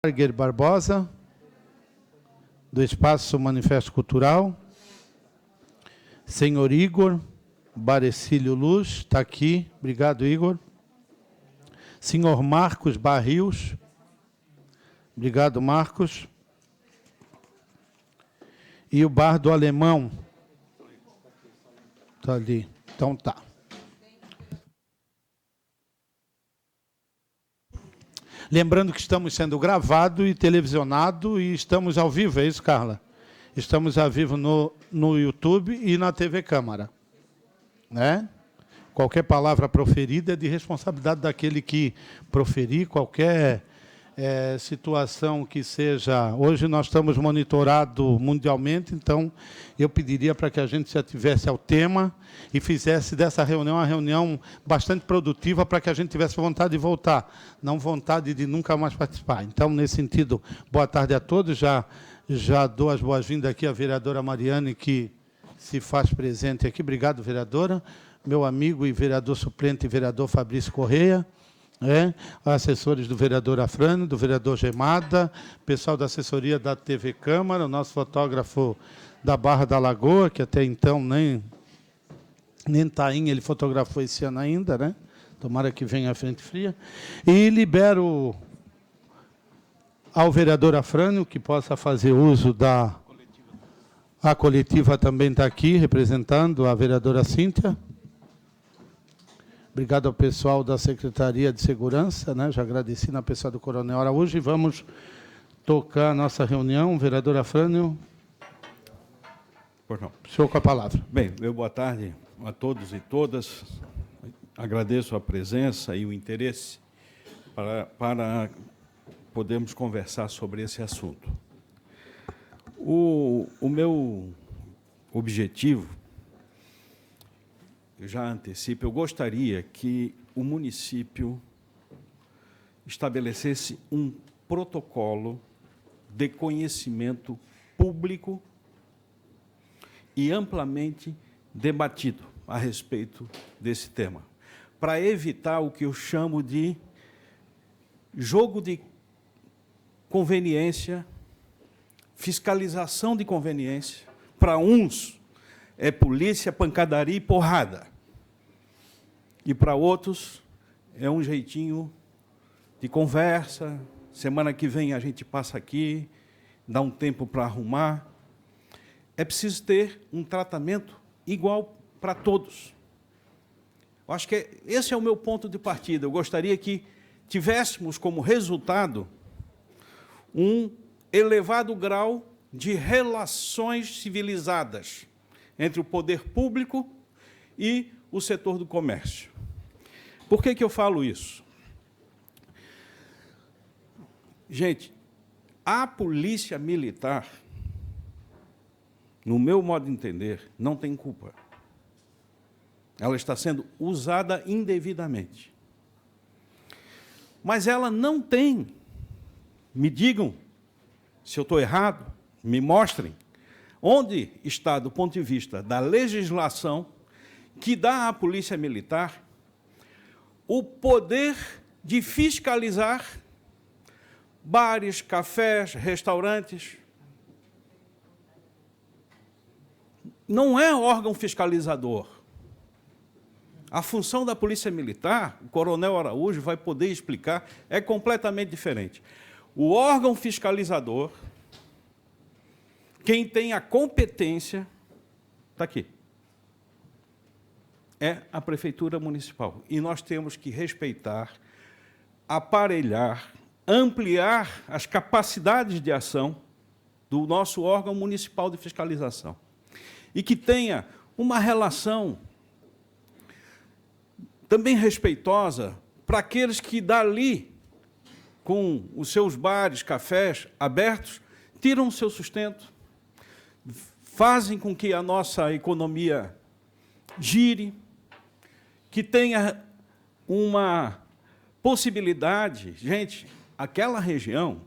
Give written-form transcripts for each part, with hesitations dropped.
Marguer Barbosa, do Espaço Manifesto Cultural. Senhor Igor Barecílio Luz, está aqui. Obrigado, Igor. Senhor Marcos Barrios. Obrigado, Marcos. E o Bar do Alemão. Está ali. Então tá. Lembrando que estamos sendo gravados e televisionados e estamos ao vivo, é isso, Carla? Estamos ao vivo no YouTube e na TV Câmara. Né? Qualquer palavra proferida é de responsabilidade daquele que proferir, qualquer situação que seja... Hoje nós estamos monitorados mundialmente, então eu pediria para que a gente se ativesse ao tema e fizesse dessa reunião uma reunião bastante produtiva para que a gente tivesse vontade de voltar, não vontade de nunca mais participar. Então, nesse sentido, boa tarde a todos. Já dou as boas-vindas aqui à vereadora Mariane, que se faz presente aqui. Obrigado, vereadora. Meu amigo e vereador suplente, vereador Fabrício Correia. Assessores do vereador Afrânio, do vereador Gemada, pessoal da assessoria da TV Câmara, o nosso fotógrafo da Barra da Lagoa, que até então nem tainha ele fotografou esse ano ainda, né? Tomara que venha a frente fria. E libero ao vereador Afrânio que possa fazer uso da... A coletiva também está aqui, representando a vereadora Cíntia. Obrigado ao pessoal da Secretaria de Segurança, né? Já agradeci na pessoa do Coronel Araújo e vamos tocar a nossa reunião. Vereador Afrânio. Pois não. O senhor com a palavra. Bem, boa tarde a todos e todas. Agradeço a presença e o interesse para podermos conversar sobre esse assunto. O meu objetivo, eu já antecipo, eu gostaria que o município estabelecesse um protocolo de conhecimento público e amplamente debatido a respeito desse tema, para evitar o que eu chamo de jogo de conveniência, fiscalização de conveniência. Para uns é polícia, pancadaria e porrada. E para outros é um jeitinho de conversa, semana que vem a gente passa aqui, dá um tempo para arrumar. É preciso ter um tratamento igual para todos. Eu acho que esse é o meu ponto de partida. Eu gostaria que tivéssemos como resultado um elevado grau de relações civilizadas entre o poder público e o setor do comércio. Por que eu falo isso? Gente, a polícia militar, no meu modo de entender, não tem culpa. Ela está sendo usada indevidamente. Mas ela não tem, me digam se eu estou errado, me mostrem, onde está, do ponto de vista da legislação, que dá à Polícia Militar o poder de fiscalizar bares, cafés, restaurantes. Não é órgão fiscalizador. A função da Polícia Militar, o Coronel Araújo vai poder explicar, é completamente diferente. O órgão fiscalizador, quem tem a competência, está aqui, é a Prefeitura Municipal. E nós temos que respeitar, aparelhar, ampliar as capacidades de ação do nosso órgão municipal de fiscalização. E que tenha uma relação também respeitosa para aqueles que dali, com os seus bares, cafés abertos, tiram o seu sustento, fazem com que a nossa economia gire, que tenha uma possibilidade. Gente, aquela região,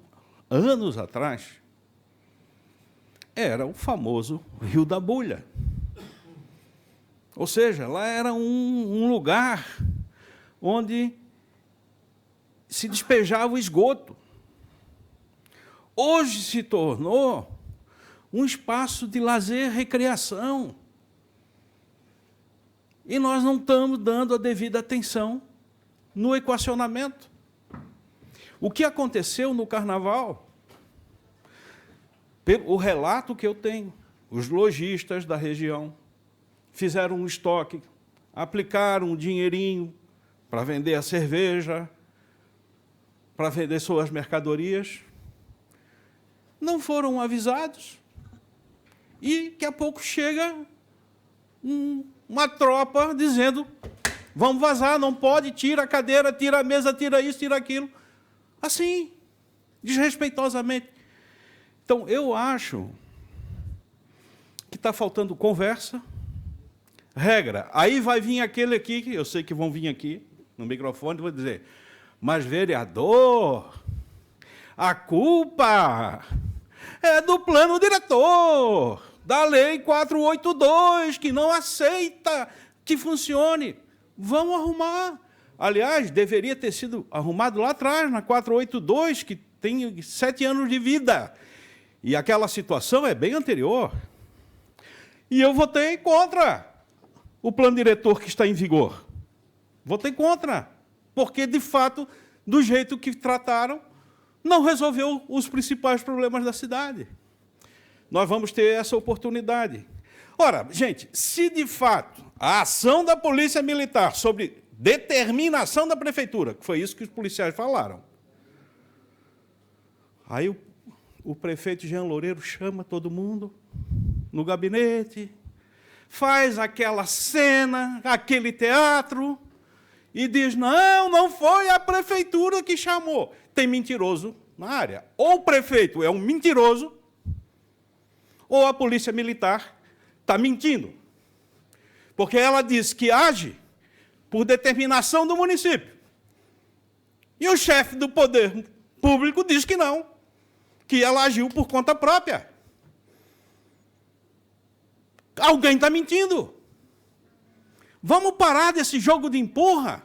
anos atrás, era o famoso Rio da Bulha. Ou seja, lá era um lugar onde se despejava o esgoto. hoje se tornou um espaço de lazer, recreação. E nós não estamos dando a devida atenção no equacionamento. O que aconteceu no Carnaval, o relato que eu tenho, os lojistas da região fizeram um estoque, aplicaram um dinheirinho para vender a cerveja, para vender suas mercadorias, não foram avisados, e daqui a pouco chega uma tropa dizendo: vamos vazar, não pode, tira a cadeira, tira a mesa, tira isso, tira aquilo. Assim, desrespeitosamente. Então, eu acho que está faltando conversa, regra. Aí vai vir aquele aqui, que eu sei que vão vir aqui, no microfone, e vou dizer: mas, vereador, a culpa é do plano diretor, da Lei 482, que não aceita que funcione. Vamos arrumar. Aliás, deveria ter sido arrumado lá atrás, na 482, que tem 7 anos de vida. E aquela situação é bem anterior. E eu votei contra o plano diretor que está em vigor. Votei contra, porque, de fato, do jeito que trataram, não resolveu os principais problemas da cidade. Nós vamos ter essa oportunidade. Ora, gente, se de fato a ação da Polícia Militar sobre determinação da Prefeitura, que foi isso que os policiais falaram, aí o prefeito Jean Loureiro chama todo mundo no gabinete, faz aquela cena, aquele teatro, e diz: não, não foi a Prefeitura que chamou. Tem mentiroso na área. Ou o prefeito é um mentiroso, ou a Polícia Militar está mentindo. Porque ela diz que age por determinação do município. E o chefe do poder público diz que não, que ela agiu por conta própria. Alguém está mentindo. Vamos parar desse jogo de empurra,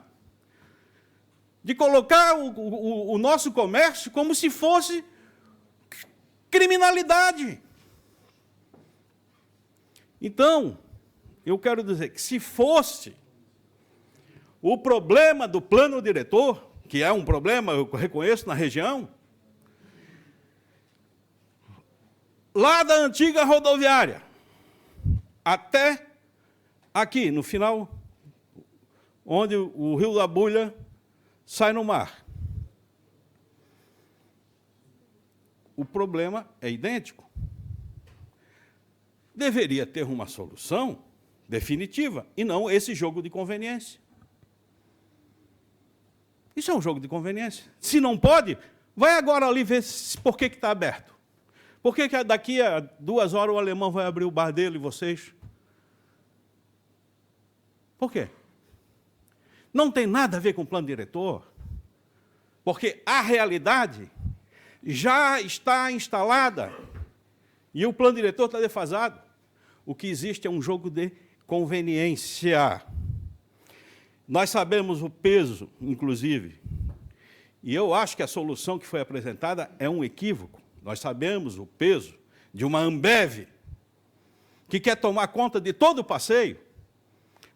de colocar o nosso comércio como se fosse criminalidade. Então, eu quero dizer que, se fosse o problema do plano diretor, que é um problema, eu reconheço, na região, lá da antiga rodoviária, até aqui, no final, onde o Rio da Bulha sai no mar, o problema é idêntico. Deveria ter uma solução definitiva, e não esse jogo de conveniência. Isso é um jogo de conveniência. Se não pode, vai agora ali ver por que está aberto. Por que daqui a 2 horas o alemão vai abrir o bar dele e vocês? Por quê? Não tem nada a ver com o plano diretor, porque a realidade já está instalada e o plano diretor está defasado. O que existe é um jogo de conveniência. Nós sabemos o peso, inclusive, e eu acho que a solução que foi apresentada é um equívoco. Nós sabemos o peso de uma Ambev, que quer tomar conta de todo o passeio,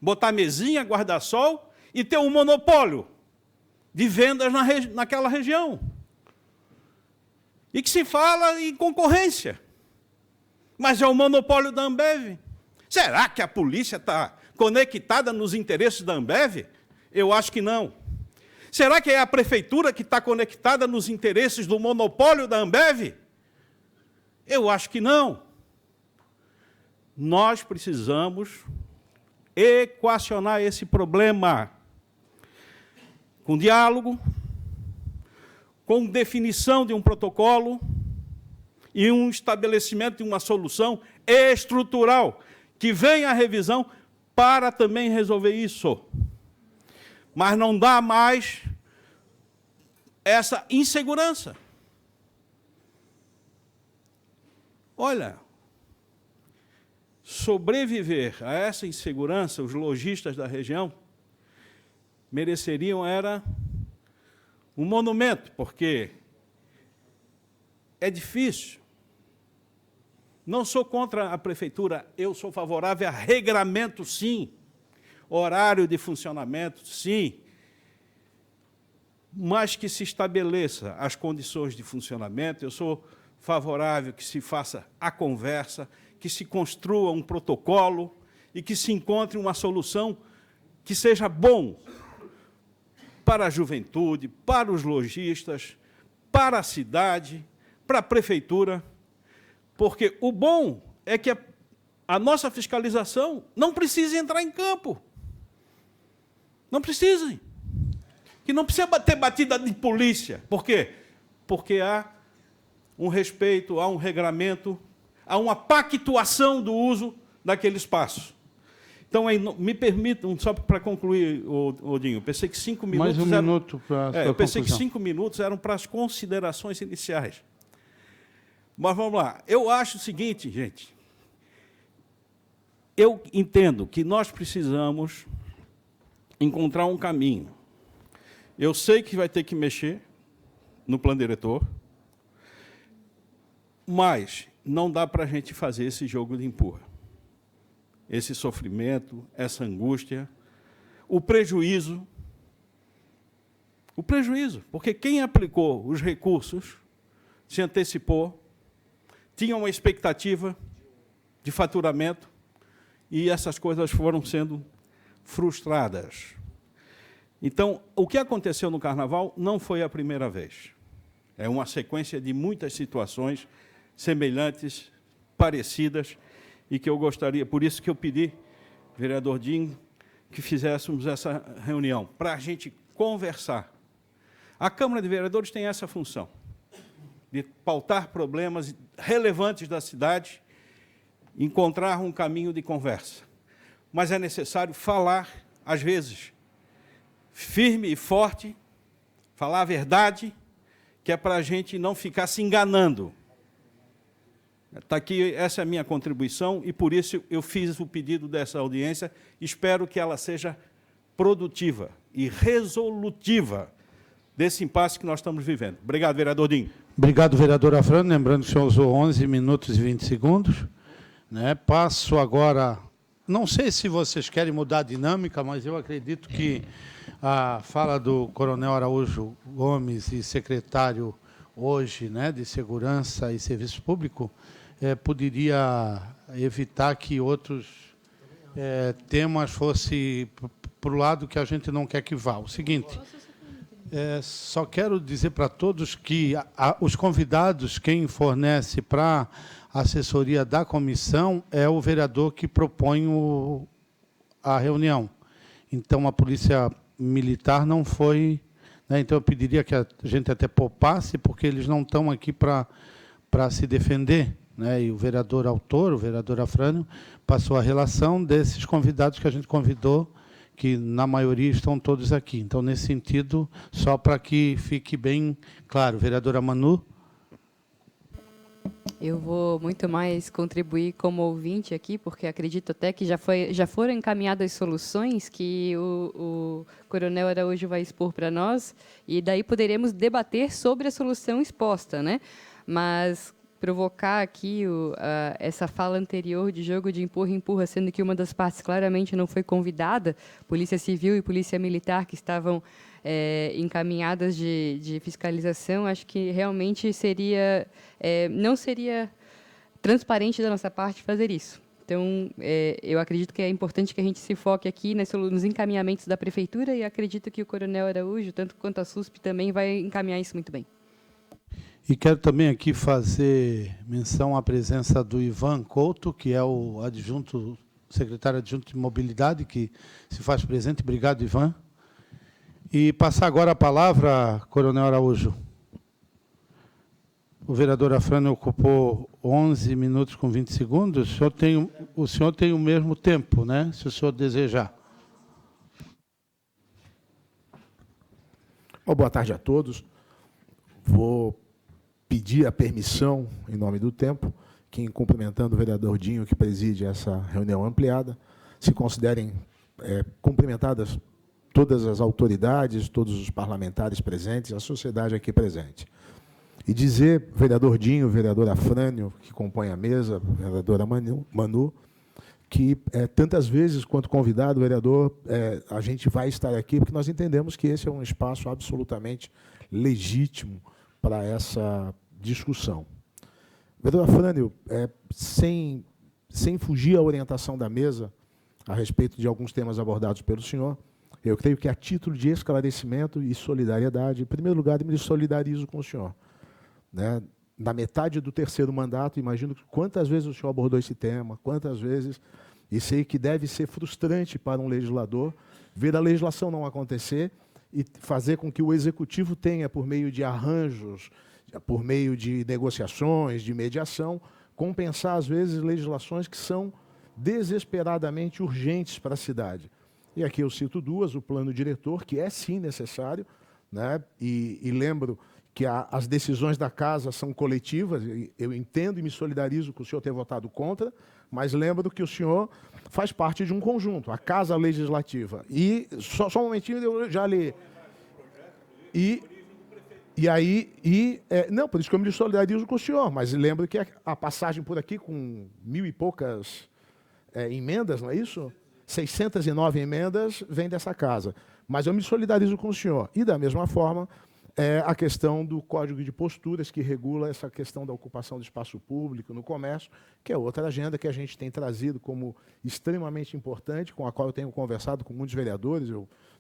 botar mesinha, guarda-sol e ter um monopólio de vendas naquela região. E que se fala em concorrência. Mas é o monopólio da Ambev. Será que a polícia está conectada nos interesses da Ambev? Eu acho que não. Será que é a prefeitura que está conectada nos interesses do monopólio da Ambev? Eu acho que não. Nós precisamos equacionar esse problema com diálogo, com definição de um protocolo e um estabelecimento de uma solução estrutural que venha a revisão para também resolver isso. Mas não dá mais essa insegurança. Olha, sobreviver a essa insegurança, os lojistas da região mereceriam era um monumento, porque é difícil. Não sou contra a prefeitura, eu sou favorável a regramento, sim. Horário de funcionamento, sim. Mas que se estabeleça as condições de funcionamento. Eu sou favorável que se faça a conversa, que se construa um protocolo e que se encontre uma solução que seja bom para a juventude, para os lojistas, para a cidade, para a prefeitura, porque o bom é que a nossa fiscalização não precisa entrar em campo. Não precisa. Que não precisa ter batida de polícia. Por quê? Porque há um respeito, há um regramento, há uma pactuação do uso daquele espaço. Então, me permitam, só para concluir, Odinho, eu pensei que 5 minutos... Mais um minuto para a eu pensei conclusão. que 5 minutos eram para as considerações iniciais. Mas vamos lá. Eu acho o seguinte, gente. Eu entendo que nós precisamos encontrar um caminho. Eu sei que vai ter que mexer no plano diretor, mas não dá para a gente fazer esse jogo de empurra. Esse sofrimento, essa angústia, o prejuízo, porque quem aplicou os recursos se antecipou, tinha uma expectativa de faturamento e essas coisas foram sendo frustradas. Então, o que aconteceu no Carnaval não foi a primeira vez. É uma sequência de muitas situações semelhantes, parecidas, e que eu gostaria, por isso que eu pedi, vereador Dinho, que fizéssemos essa reunião, para a gente conversar. A Câmara de Vereadores tem essa função, de pautar problemas relevantes da cidade, encontrar um caminho de conversa. Mas é necessário falar, às vezes, firme e forte, falar a verdade, que é para a gente não ficar se enganando. Está aqui, essa é a minha contribuição, e por isso eu fiz o pedido dessa audiência. Espero que ela seja produtiva e resolutiva desse impasse que nós estamos vivendo. Obrigado, vereador Dinho. Obrigado, vereador Afrânio. Lembrando que o senhor usou 11 minutos e 20 segundos. Né? Passo agora... Não sei se vocês querem mudar a dinâmica, mas eu acredito que a fala do coronel Araújo Gomes e secretário hoje, né, de Segurança e Serviço Público, poderia evitar que outros temas fossem para o lado que a gente não quer que vá. O seguinte, só quero dizer para todos que os convidados, quem fornece para a assessoria da comissão é o vereador que propõe a reunião. Então, a Polícia Militar não foi... Né, então, eu pediria que a gente até poupasse, porque eles não estão aqui para se defender. Né, e o vereador autor, o vereador Afrânio, passou a relação desses convidados que a gente convidou, que, na maioria, estão todos aqui. Então, nesse sentido, só para que fique bem claro. Vereadora Manu. Eu vou muito mais contribuir como ouvinte aqui, porque acredito até que já foram encaminhadas soluções que o coronel Araújo vai expor para nós, e daí poderemos debater sobre a solução exposta, né? Mas provocar aqui essa fala anterior de jogo de empurra-empurra, sendo que uma das partes claramente não foi convidada, Polícia Civil e Polícia Militar, que estavam encaminhadas de fiscalização, acho que realmente não seria transparente da nossa parte fazer isso. Então, eu acredito que é importante que a gente se foque aqui nos encaminhamentos da Prefeitura, e acredito que o coronel Araújo, tanto quanto a SUSP, também vai encaminhar isso muito bem. E quero também aqui fazer menção à presença do Ivan Couto, que é o secretário adjunto de Mobilidade, que se faz presente. Obrigado, Ivan. E passar agora a palavra, coronel Araújo. O vereador Afrânio ocupou 11 minutos com 20 segundos. O senhor tem o mesmo tempo, né? Se o senhor desejar. Boa tarde a todos. Vou pedir a permissão, em nome do tempo, que, cumprimentando o vereador Dinho, que preside essa reunião ampliada, se considerem cumprimentadas todas as autoridades, todos os parlamentares presentes, a sociedade aqui presente. E dizer, vereador Dinho, vereador Afrânio, que compõe a mesa, vereadora Manu, que tantas vezes quanto convidado, vereador, a gente vai estar aqui porque nós entendemos que esse é um espaço absolutamente legítimo para essa discussão. Vereador Afrânio, sem fugir à orientação da mesa a respeito de alguns temas abordados pelo senhor, eu creio que, a título de esclarecimento e solidariedade, em primeiro lugar, eu me solidarizo com o senhor. Né? Na metade do terceiro mandato, imagino quantas vezes o senhor abordou esse tema, quantas vezes, e sei que deve ser frustrante para um legislador ver a legislação não acontecer e fazer com que o executivo tenha, por meio de arranjos, por meio de negociações, de mediação, compensar, às vezes, legislações que são desesperadamente urgentes para a cidade. E aqui eu cito duas: o plano diretor, que é sim necessário, né? E lembro que as decisões da Casa são coletivas, eu entendo e me solidarizo com o senhor ter votado contra, mas lembro que o senhor faz parte de um conjunto, a Casa Legislativa. E, só um momentinho, eu já li. Não, por isso que eu me solidarizo com o senhor, mas lembro que a passagem por aqui com 1000 e poucas emendas, não é isso? 609 emendas vem dessa casa. Mas eu me solidarizo com o senhor. E, da mesma forma, a questão do Código de Posturas, que regula essa questão da ocupação do espaço público no comércio, que é outra agenda que a gente tem trazido como extremamente importante, com a qual eu tenho conversado com muitos vereadores.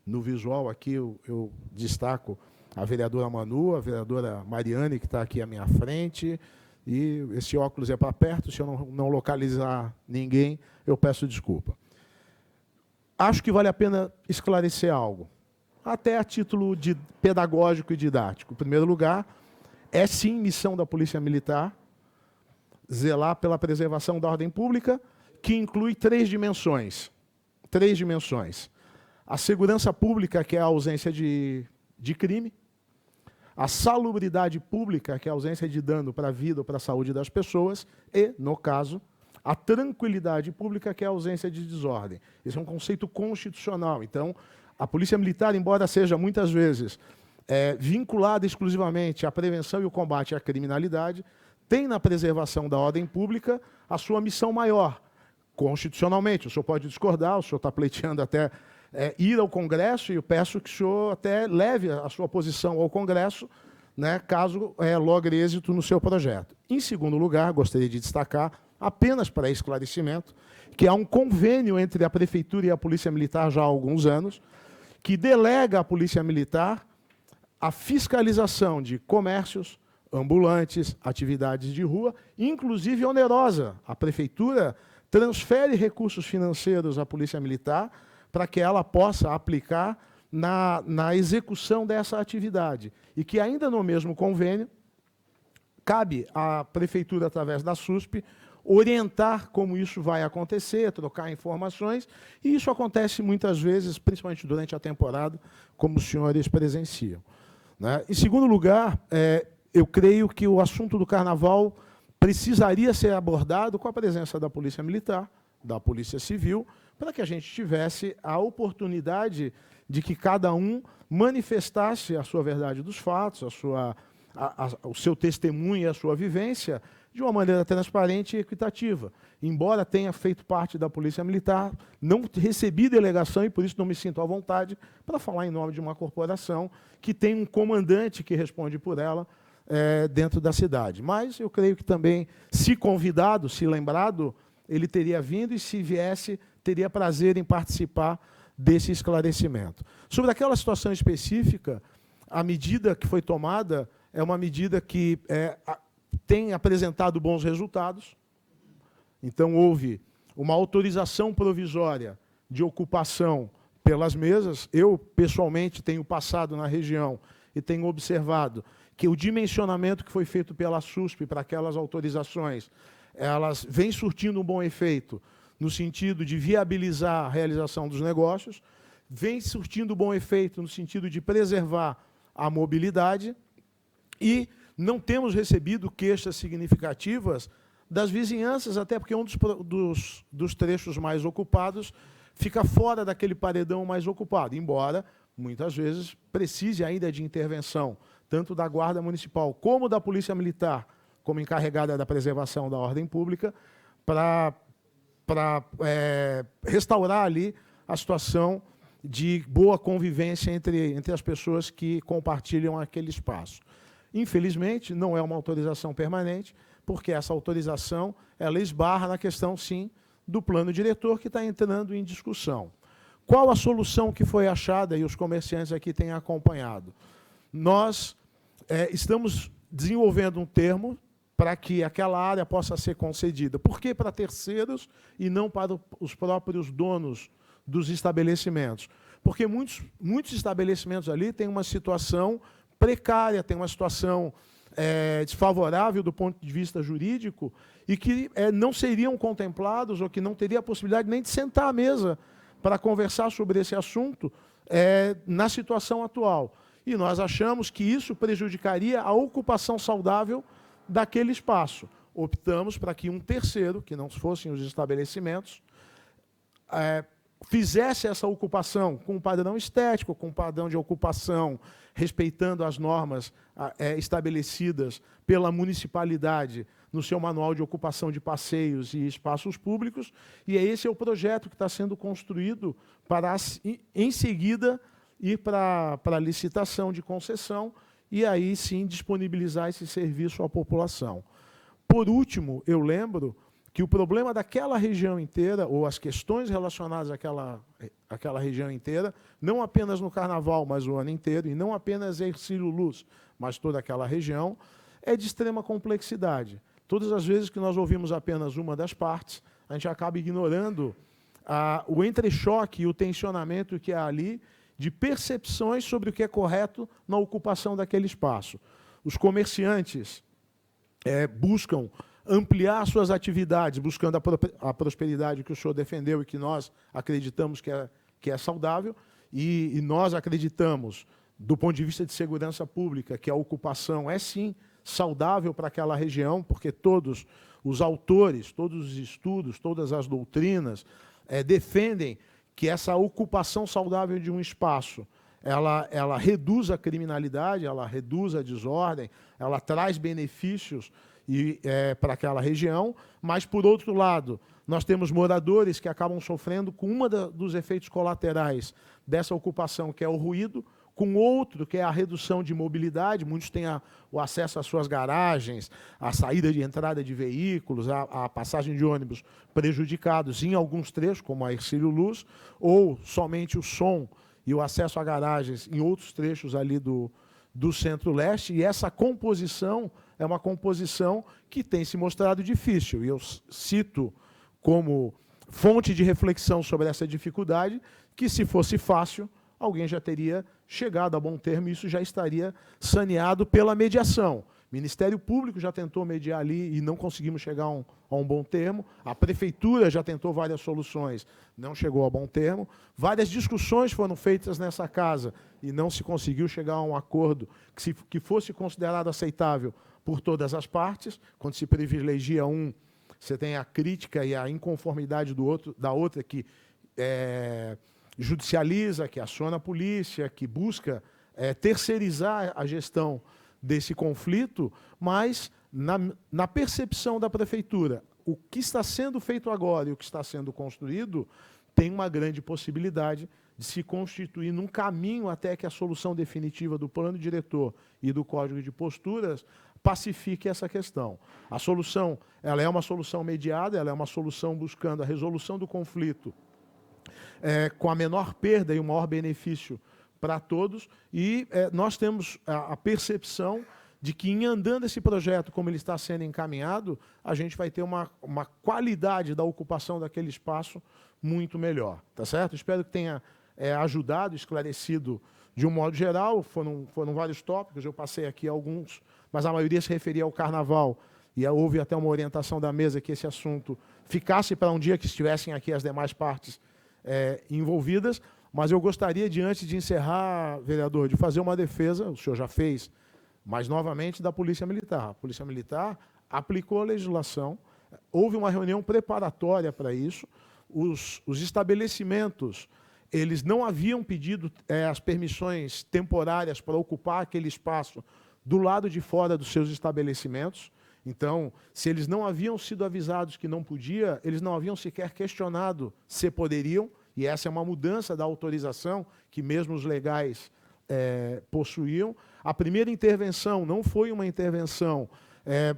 No visual aqui eu destaco a vereadora Manu, a vereadora Mariane, que está aqui à minha frente, e esse óculos é para perto, se eu não localizar ninguém, eu peço desculpa. Acho que vale a pena esclarecer algo, até a título de pedagógico e didático. Em primeiro lugar, é sim missão da Polícia Militar zelar pela preservação da ordem pública, que inclui três dimensões. A segurança pública, que é a ausência de crime; a salubridade pública, que é a ausência de dano para a vida ou para a saúde das pessoas; e, no caso, a tranquilidade pública, que é a ausência de desordem. Esse é um conceito constitucional. Então, a Polícia Militar, embora seja muitas vezes vinculada exclusivamente à prevenção e o combate à criminalidade, tem na preservação da ordem pública a sua missão maior, constitucionalmente. O senhor pode discordar, o senhor está pleiteando até ir ao Congresso, e eu peço que o senhor até leve a sua posição ao Congresso, né, caso logre êxito no seu projeto. Em segundo lugar, gostaria de destacar, apenas para esclarecimento, que há um convênio entre a Prefeitura e a Polícia Militar já há alguns anos, que delega à Polícia Militar a fiscalização de comércios, ambulantes, atividades de rua, inclusive onerosa. A Prefeitura transfere recursos financeiros à Polícia Militar para que ela possa aplicar na execução dessa atividade. E que, ainda no mesmo convênio, cabe à Prefeitura, através da SUSP, orientar como isso vai acontecer, trocar informações, e isso acontece muitas vezes, principalmente durante a temporada, como os senhores presenciam. Né? Em segundo lugar, eu creio que o assunto do Carnaval precisaria ser abordado com a presença da Polícia Militar, da Polícia Civil, para que a gente tivesse a oportunidade de que cada um manifestasse a sua verdade dos fatos, o seu testemunho e a sua vivência de uma maneira transparente e equitativa. Embora tenha feito parte da Polícia Militar, não recebi delegação e, por isso, não me sinto à vontade para falar em nome de uma corporação que tem um comandante que responde por ela dentro da cidade. Mas eu creio que também, se convidado, se lembrado, ele teria vindo, e, se viesse, teria prazer em participar desse esclarecimento. Sobre aquela situação específica, a medida que foi tomada é uma medida que tem apresentado bons resultados. Então, houve uma autorização provisória de ocupação pelas mesas. Eu, pessoalmente, tenho passado na região e tenho observado que o dimensionamento que foi feito pela SUSP para aquelas autorizações, elas vêm surtindo um bom efeito no sentido de viabilizar a realização dos negócios, vem surtindo um bom efeito no sentido de preservar a mobilidade, e não temos recebido queixas significativas das vizinhanças, até porque um dos trechos mais ocupados fica fora daquele paredão mais ocupado, embora, muitas vezes, precise ainda de intervenção, tanto da Guarda Municipal como da Polícia Militar, como encarregada da preservação da ordem pública, para restaurar ali a situação de boa convivência entre as pessoas que compartilham aquele espaço. Infelizmente, não é uma autorização permanente, porque essa autorização ela esbarra na questão, sim, do plano diretor que está entrando em discussão. Qual a solução que foi achada e os comerciantes aqui têm acompanhado? Nós estamos desenvolvendo um termo para que aquela área possa ser concedida. Por que para terceiros e não para os próprios donos dos estabelecimentos? Porque muitos estabelecimentos ali têm uma situação precária, têm uma situação desfavorável do ponto de vista jurídico e que não seriam contemplados ou que não teria a possibilidade nem de sentar à mesa para conversar sobre esse assunto na situação atual. E nós achamos que isso prejudicaria a ocupação saudável daquele espaço. Optamos para que um terceiro, que não fossem os estabelecimentos, fizesse essa ocupação com um padrão estético, com um padrão de ocupação, respeitando as normas estabelecidas pela municipalidade no seu manual de ocupação de passeios e espaços públicos, e esse é o projeto que está sendo construído para, em seguida, ir para a licitação de concessão e aí sim disponibilizar esse serviço à população. Por último, eu lembro que o problema daquela região inteira, ou as questões relacionadas àquela região inteira, não apenas no Carnaval, mas o ano inteiro, e não apenas Hercílio Luz, mas toda aquela região, é de extrema complexidade. Todas as vezes que nós ouvimos apenas uma das partes, a gente acaba ignorando o entrechoque e o tensionamento que há ali de percepções sobre o que é correto na ocupação daquele espaço. Os comerciantes buscam ampliar suas atividades, buscando a prosperidade que o senhor defendeu e que nós acreditamos que é saudável, e nós acreditamos, do ponto de vista de segurança pública, que a ocupação é, sim, saudável para aquela região, porque todos os autores, todos os estudos, todas as doutrinas defendem que essa ocupação saudável de um espaço ela reduz a criminalidade, ela reduz a desordem, ela traz benefícios para aquela região, mas, por outro lado, nós temos moradores que acabam sofrendo com dos efeitos colaterais dessa ocupação, que é o ruído, com outro, que é a redução de mobilidade. Muitos têm o acesso às suas garagens, a saída de entrada de veículos, a passagem de ônibus prejudicados em alguns trechos, como a Hercílio Luz, ou somente o som e o acesso a garagens em outros trechos ali do Centro-Leste, e essa composição é uma composição que tem se mostrado difícil. E eu cito como fonte de reflexão sobre essa dificuldade que, se fosse fácil, alguém já teria chegado a bom termo e isso já estaria saneado pela mediação. O Ministério Público já tentou mediar ali e não conseguimos chegar a um bom termo. A Prefeitura já tentou várias soluções, não chegou a bom termo. Várias discussões foram feitas nessa casa e não se conseguiu chegar a um acordo que fosse considerado aceitável por todas as partes. Quando se privilegia um, você tem a crítica e a inconformidade da outra que judicializa, que aciona a polícia, que busca terceirizar a gestão desse conflito, mas, na percepção da Prefeitura, o que está sendo feito agora e o que está sendo construído tem uma grande possibilidade de se constituir num caminho até que a solução definitiva do plano diretor e do Código de Posturas pacifique essa questão. A solução ela é uma solução mediada, ela é uma solução buscando a resolução do conflito com a menor perda e o maior benefício para todos, e nós temos a percepção de que, em andando esse projeto como ele está sendo encaminhado, a gente vai ter uma qualidade da ocupação daquele espaço muito melhor. Tá certo? Espero que tenha ajudado, esclarecido de um modo geral. Foram vários tópicos, eu passei aqui alguns, mas a maioria se referia ao Carnaval, e houve até uma orientação da mesa que esse assunto ficasse para um dia que estivessem aqui as demais partes envolvidas. Mas eu gostaria, antes de encerrar, vereador, de fazer uma defesa, o senhor já fez, mas novamente, da Polícia Militar. A Polícia Militar aplicou a legislação, houve uma reunião preparatória para isso, os estabelecimentos eles não haviam pedido as permissões temporárias para ocupar aquele espaço do lado de fora dos seus estabelecimentos. Então, se eles não haviam sido avisados que não podia, eles não haviam sequer questionado se poderiam, e essa é uma mudança da autorização que mesmo os legais possuíam. A primeira intervenção não foi uma intervenção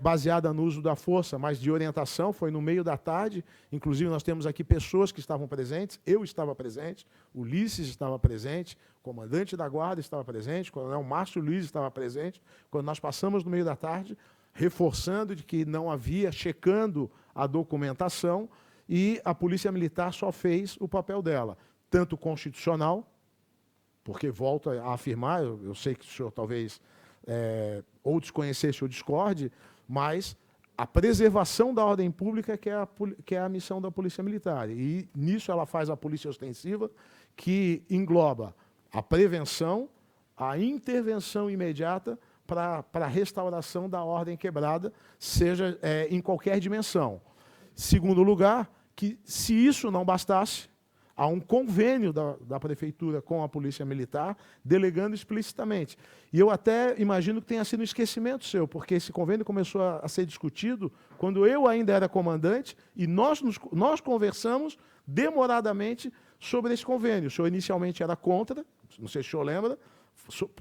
baseada no uso da força, mas de orientação, foi no meio da tarde. Inclusive, nós temos aqui pessoas que estavam presentes, eu estava presente, o Ulisses estava presente, o comandante da guarda estava presente, o coronel Márcio Luiz estava presente, quando nós passamos no meio da tarde, reforçando de que não havia, checando a documentação, e a Polícia Militar só fez o papel dela, tanto constitucional, porque, volto a afirmar, eu sei que o senhor talvez ou desconhecesse ou discorde, mas a preservação da ordem pública que é a missão da Polícia Militar. E nisso ela faz a polícia ostensiva, que engloba a prevenção, a intervenção imediata para a restauração da ordem quebrada, seja em qualquer dimensão. Segundo lugar, que se isso não bastasse, há um convênio da Prefeitura com a Polícia Militar, delegando explicitamente. E eu até imagino que tenha sido um esquecimento seu, porque esse convênio começou a ser discutido quando eu ainda era comandante, e nós conversamos demoradamente sobre esse convênio. O senhor inicialmente era contra, não sei se o senhor lembra,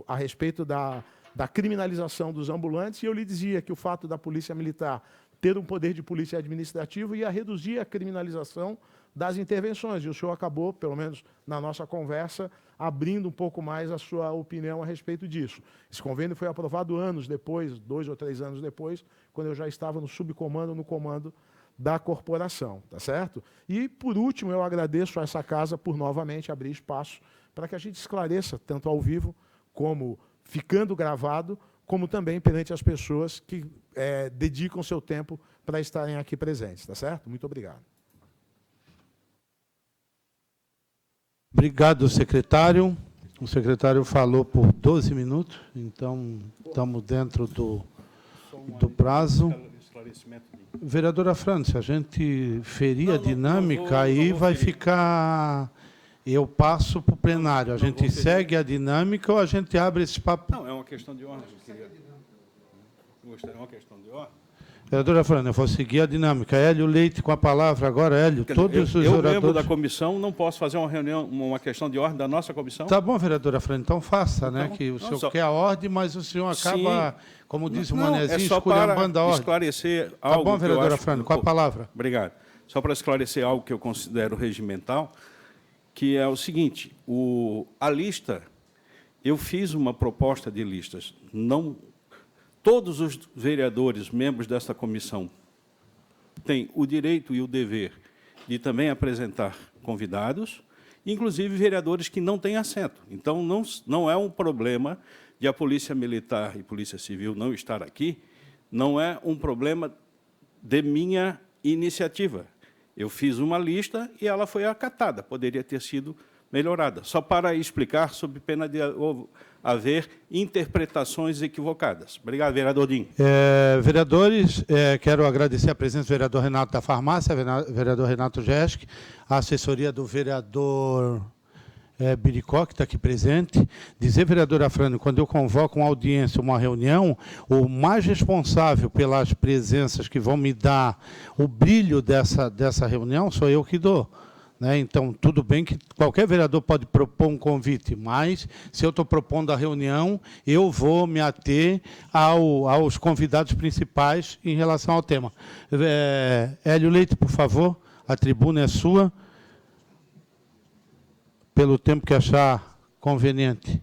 a respeito da criminalização dos ambulantes, e eu lhe dizia que o fato da Polícia Militar ter um poder de polícia administrativo ia reduzir a criminalização das intervenções. E o senhor acabou, pelo menos na nossa conversa, abrindo um pouco mais a sua opinião a respeito disso. Esse convênio foi aprovado anos depois, 2 ou 3 anos depois, quando eu já estava no subcomando, no comando da corporação, tá certo? E, por último, eu agradeço a essa casa por novamente abrir espaço para que a gente esclareça, tanto ao vivo, como ficando gravado, como também perante as pessoas que dedicam seu tempo para estarem aqui presentes, tá certo? Muito obrigado. Obrigado, secretário. O secretário falou por 12 minutos, então estamos dentro do prazo. Vereadora Fran, se a gente ferir a dinâmica, aí vai ficar... Eu passo para o plenário. A gente segue a dinâmica ou a gente abre esse papo? Não, é uma questão de ordem. É uma questão de ordem. Vereadora Fran, eu vou seguir a dinâmica. Hélio Leite com a palavra agora. Hélio, todos os oradores... membro da comissão, não posso fazer uma reunião, uma questão de ordem da nossa comissão? Tá bom, vereadora Fran, então faça, né? Então, Que o senhor quer a ordem, mas o senhor acaba, como disse o Não, Manezinho, é só para esculhambando a ordem. esclarecer algo. Tá bom, vereadora que eu acho... Fran, com a palavra. Obrigado. Só para esclarecer algo que eu considero regimental, que é o seguinte, a lista, eu fiz uma proposta de listas. Não, todos os vereadores, membros desta comissão, têm o direito e o dever de também apresentar convidados, inclusive vereadores que não têm assento. Então, não é um problema de a Polícia Militar e Polícia Civil não estar aqui, não é um problema de minha iniciativa. Eu fiz uma lista e ela foi acatada, poderia ter sido melhorada. Só para explicar, sob pena de haver interpretações equivocadas. Obrigado, vereador Dinho. Vereadores, quero agradecer a presença do vereador Renato da Farmácia, vereador Renato Gesk, a assessoria do vereador Biricó, que está aqui presente. Dizer, vereadora Frane, quando eu convoco uma audiência, uma reunião, o mais responsável pelas presenças que vão me dar o brilho dessa reunião sou eu que dou. Né? Então, tudo bem que qualquer vereador pode propor um convite, mas, se eu estou propondo a reunião, eu vou me ater aos convidados principais em relação ao tema. Hélio Leite, por favor, a tribuna é sua, pelo tempo que achar conveniente.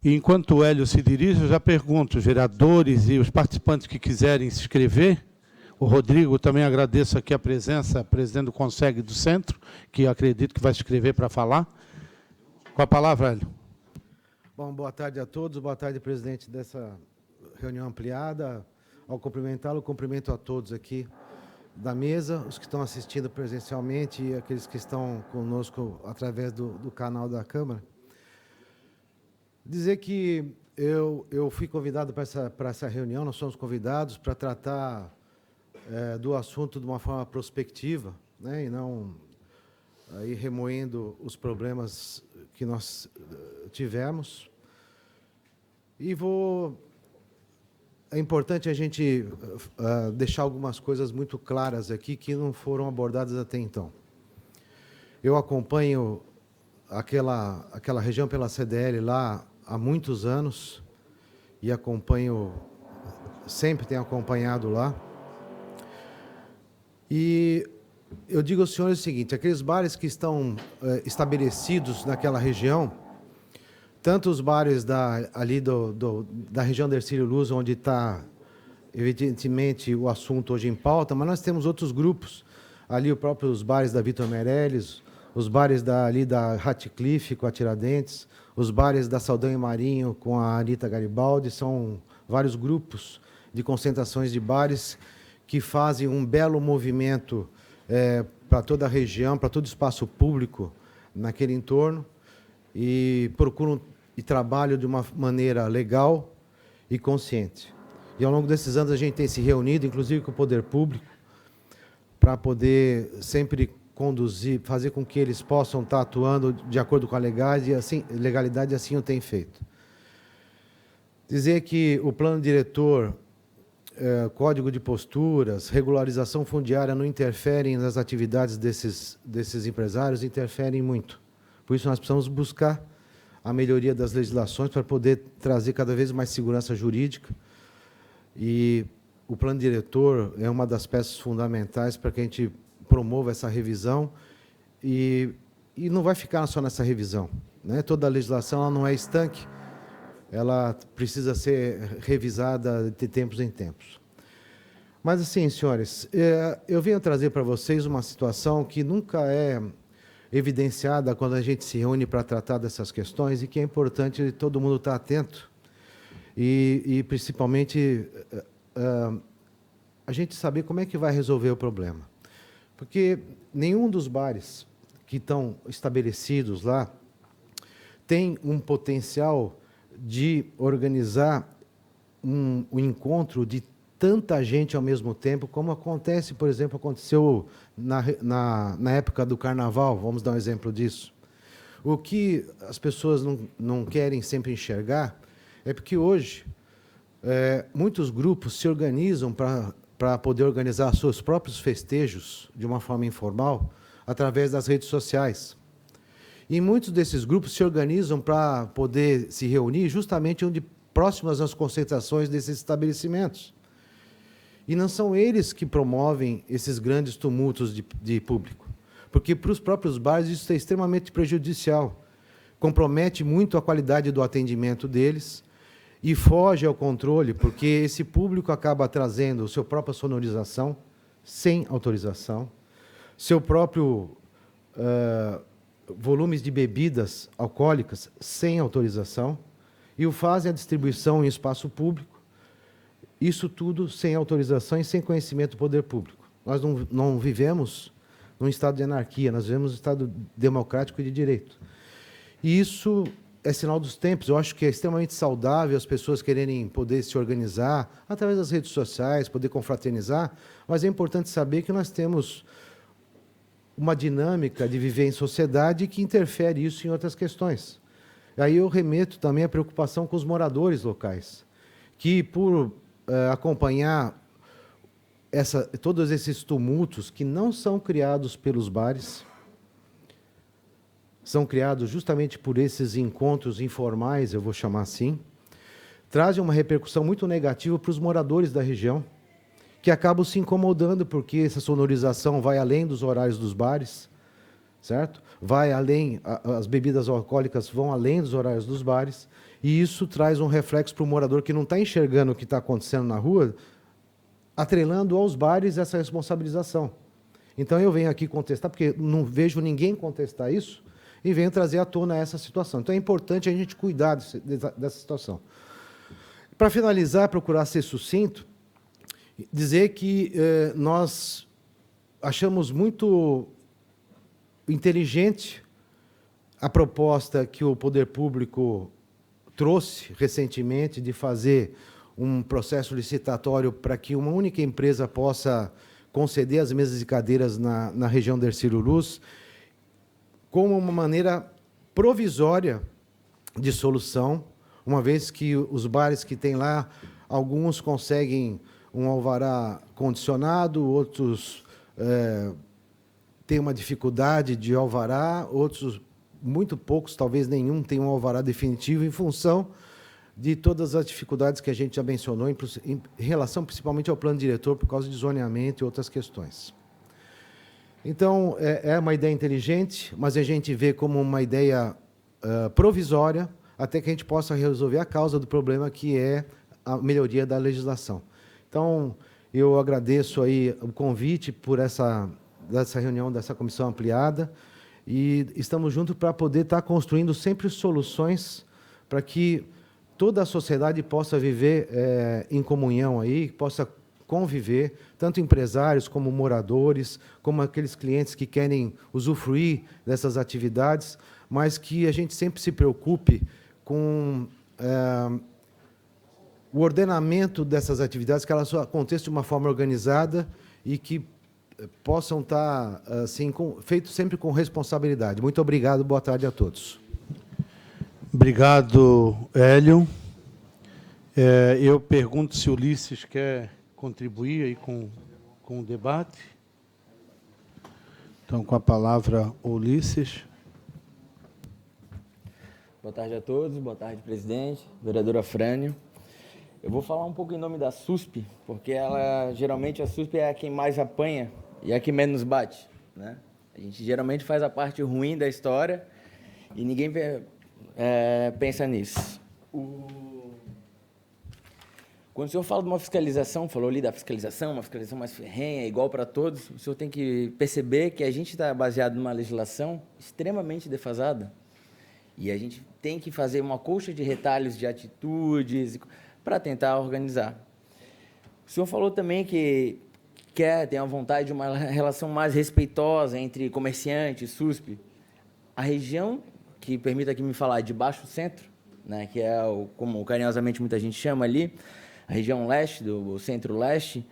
E enquanto o Hélio se dirige, eu já pergunto, os vereadores e os participantes que quiserem se inscrever. O Rodrigo, também agradeço aqui a presença, presidente do Conseg do Centro, que acredito que vai se inscrever para falar. Com a palavra, Hélio. Bom, boa tarde a todos, boa tarde, presidente dessa reunião ampliada. Ao cumprimentá-lo, cumprimento a todos aqui da mesa, os que estão assistindo presencialmente e aqueles que estão conosco através do canal da Câmara. Dizer que eu fui convidado para essa reunião, nós somos convidados para tratar do assunto de uma forma prospectiva, né, e não aí remoendo os problemas que nós tivemos. E é importante a gente deixar algumas coisas muito claras aqui que não foram abordadas até então. Eu acompanho aquela região pela CDL lá há muitos anos e sempre tenho acompanhado lá. E eu digo aos senhores o seguinte: aqueles bares que estão estabelecidos naquela região, tanto os bares ali da região da Hercílio Luz, onde está, evidentemente, o assunto hoje em pauta, mas nós temos outros grupos, ali os próprios bares da Vitor Meirelles, os bares ali da Ratcliffe com a Tiradentes, os bares da Saldanha e Marinho com a Anita Garibaldi, são vários grupos de concentrações de bares que fazem um belo movimento para toda a região, para todo o espaço público naquele entorno, e procuram e trabalham de uma maneira legal e consciente. E ao longo desses anos a gente tem se reunido, inclusive com o poder público, para poder sempre conduzir, fazer com que eles possam estar atuando de acordo com a legalidade, e assim o tem feito. Dizer que o plano diretor, código de posturas, regularização fundiária não interferem nas atividades desses empresários, interferem muito. Por isso nós precisamos buscar a melhoria das legislações para poder trazer cada vez mais segurança jurídica. E o plano diretor é uma das peças fundamentais para que a gente promova essa revisão, e não vai ficar só nessa revisão, né? Toda a legislação ela não é estanque, ela precisa ser revisada de tempos em tempos. Mas, assim, senhores, eu venho trazer para vocês uma situação que nunca é evidenciada quando a gente se reúne para tratar dessas questões, e que é importante todo mundo estar atento, e principalmente, a gente saber como é que vai resolver o problema. Porque nenhum dos bares que estão estabelecidos lá tem um potencial de organizar um encontro de tanta gente ao mesmo tempo, como acontece, por exemplo, aconteceu na época do Carnaval, vamos dar um exemplo disso. O que as pessoas não querem sempre enxergar é porque hoje muitos grupos se organizam para poder organizar seus próprios festejos de uma forma informal através das redes sociais. E muitos desses grupos se organizam para poder se reunir justamente próximas às concentrações desses estabelecimentos. E não são eles que promovem esses grandes tumultos de público, porque para os próprios bares isso é extremamente prejudicial, compromete muito a qualidade do atendimento deles e foge ao controle, porque esse público acaba trazendo a sua própria sonorização, sem autorização, seu próprio volumes de bebidas alcoólicas, sem autorização, e o fazem a distribuição em espaço público, isso tudo sem autorização e sem conhecimento do poder público. Nós não vivemos num estado de anarquia, nós vivemos num estado democrático e de direito. E isso é sinal dos tempos. Eu acho que é extremamente saudável as pessoas quererem poder se organizar através das redes sociais, poder confraternizar, mas é importante saber que nós temos uma dinâmica de viver em sociedade que interfere isso em outras questões. Aí eu remeto também a preocupação com os moradores locais, que, por acompanhar todos esses tumultos que não são criados pelos bares, são criados justamente por esses encontros informais, eu vou chamar assim, trazem uma repercussão muito negativa para os moradores da região, que acabam se incomodando porque essa sonorização vai além dos horários dos bares, certo? Vai além, as bebidas alcoólicas vão além dos horários dos bares, e isso traz um reflexo para o morador que não está enxergando o que está acontecendo na rua, atrelando aos bares essa responsabilização. Então eu venho aqui contestar, porque não vejo ninguém contestar isso, e venho trazer à tona essa situação. Então é importante a gente cuidar dessa situação. Para finalizar, procurar ser sucinto, dizer que nós achamos muito inteligente a proposta que o poder público trouxe recentemente de fazer um processo licitatório para que uma única empresa possa conceder as mesas e cadeiras na região da Hercílio Luz, como uma maneira provisória de solução, uma vez que os bares que tem lá, alguns conseguem um alvará condicionado, outros têm uma dificuldade de alvará, outros, muito poucos, talvez nenhum, tem um alvará definitivo, em função de todas as dificuldades que a gente já mencionou, em relação principalmente ao plano diretor, por causa de zoneamento e outras questões. Então, é uma ideia inteligente, mas a gente vê como uma ideia provisória, até que a gente possa resolver a causa do problema, que é a melhoria da legislação. Então, eu agradeço aí o convite por dessa reunião, dessa comissão ampliada, e estamos juntos para poder estar construindo sempre soluções para que toda a sociedade possa viver em comunhão aí, possa conviver, tanto empresários como moradores, como aqueles clientes que querem usufruir dessas atividades, mas que a gente sempre se preocupe com o ordenamento dessas atividades, que elas aconteçam de uma forma organizada e que possam estar assim, feitos sempre com responsabilidade. Muito obrigado, boa tarde a todos. Obrigado, Hélio. Eu pergunto se o Ulisses quer contribuir aí com o debate. Então, com a palavra, Ulisses. Boa tarde a todos, boa tarde, presidente, vereadora Frânio. Eu vou falar um pouco em nome da SUSP, porque geralmente a SUSP é a quem mais apanha e é a que menos bate, né? A gente geralmente faz a parte ruim da história e ninguém pensa nisso. Quando o senhor fala de uma fiscalização, falou ali da fiscalização, uma fiscalização mais ferrenha, igual para todos, o senhor tem que perceber que a gente está baseado numa legislação extremamente defasada e a gente tem que fazer uma colcha de retalhos de atitudes para tentar organizar. O senhor falou também que tem a vontade de uma relação mais respeitosa entre comerciante e SUSP. A região, que permita aqui me falar, de Baixo Centro, né, que é como carinhosamente muita gente chama ali, a região leste, do centro-leste,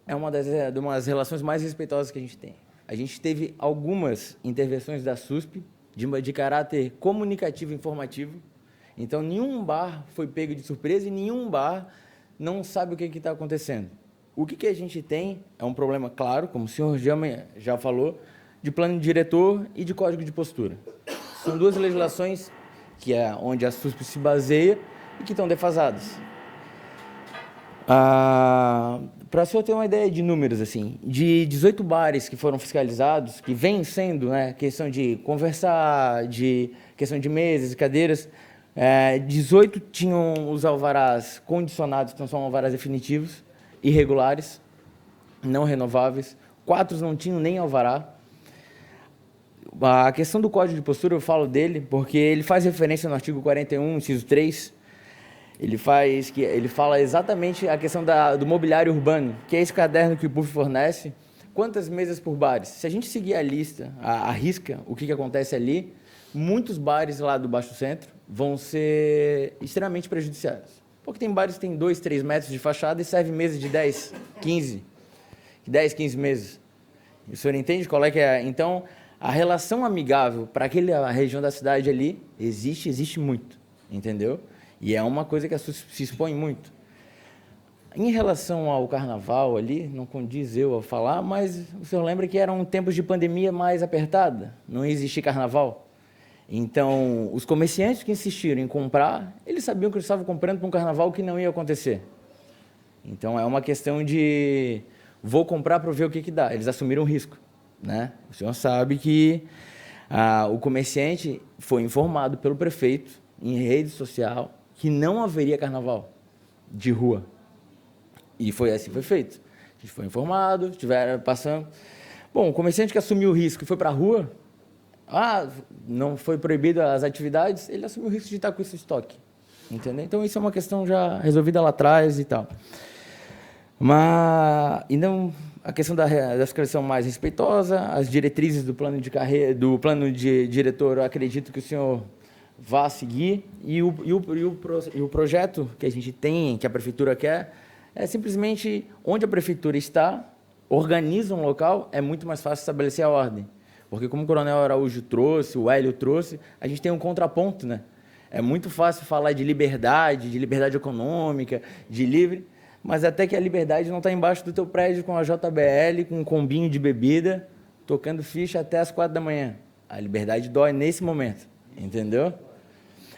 é uma das relações mais respeitosas que a gente tem. A gente teve algumas intervenções da SUSP de caráter comunicativo e informativo. Então, nenhum bar foi pego de surpresa e nenhum bar não sabe o que está acontecendo. O que a gente tem é um problema claro, como o senhor já falou, de plano diretor e de código de postura. São duas legislações onde a SUSP se baseia e que estão defasadas. Para o senhor ter uma ideia de números, assim, de 18 bares que foram fiscalizados, que vem sendo, né, questão de conversar, questão de mesas e cadeiras, 18 tinham os alvarás condicionados, que não são alvarás definitivos, irregulares, não renováveis, 4 não tinham nem alvará. A questão do código de postura, eu falo dele, porque ele faz referência no artigo 41, inciso 3, ele fala exatamente a questão do mobiliário urbano, que é esse caderno que o PUF fornece, quantas mesas por bares. Se a gente seguir a lista, a risca, o que acontece ali, muitos bares lá do Baixo Centro vão ser extremamente prejudiciados. Porque tem bares que têm 2, 3 metros de fachada e serve mesa de 10, 15 mesas. O senhor entende qual é que é? Então, a relação amigável para aquela região da cidade ali existe muito, entendeu? E é uma coisa que a SUSP se expõe muito. Em relação ao carnaval ali, não condiz eu a falar, mas o senhor lembra que eram tempos de pandemia mais apertada, não existia carnaval. Então, os comerciantes que insistiram em comprar, eles sabiam que eles estavam comprando para um carnaval que não ia acontecer. Então, é uma questão de vou comprar para ver o que dá. Eles assumiram o risco, né? O senhor sabe que o comerciante foi informado pelo prefeito em rede social que não haveria carnaval de rua. E foi assim que foi feito. A gente foi informado, estiveram passando. Bom, o comerciante que assumiu o risco e foi para a rua, não foi proibido as atividades, ele assumiu o risco de estar com esse estoque. Entendeu? Então, isso é uma questão já resolvida lá atrás e tal. Mas, então, a questão da fiscalização mais respeitosa, as diretrizes do plano de carreira, do plano de diretor, eu acredito que o senhor vá seguir. E o projeto que a gente tem, que a prefeitura quer, é simplesmente onde a prefeitura está, organiza um local, é muito mais fácil estabelecer a ordem. Porque como o Coronel Araújo trouxe, o Hélio trouxe, a gente tem um contraponto, né? É muito fácil falar de liberdade econômica, de livre, mas até que a liberdade não está embaixo do teu prédio com a JBL, com um combinho de bebida, tocando ficha até as 4 da manhã. A liberdade dói nesse momento, entendeu?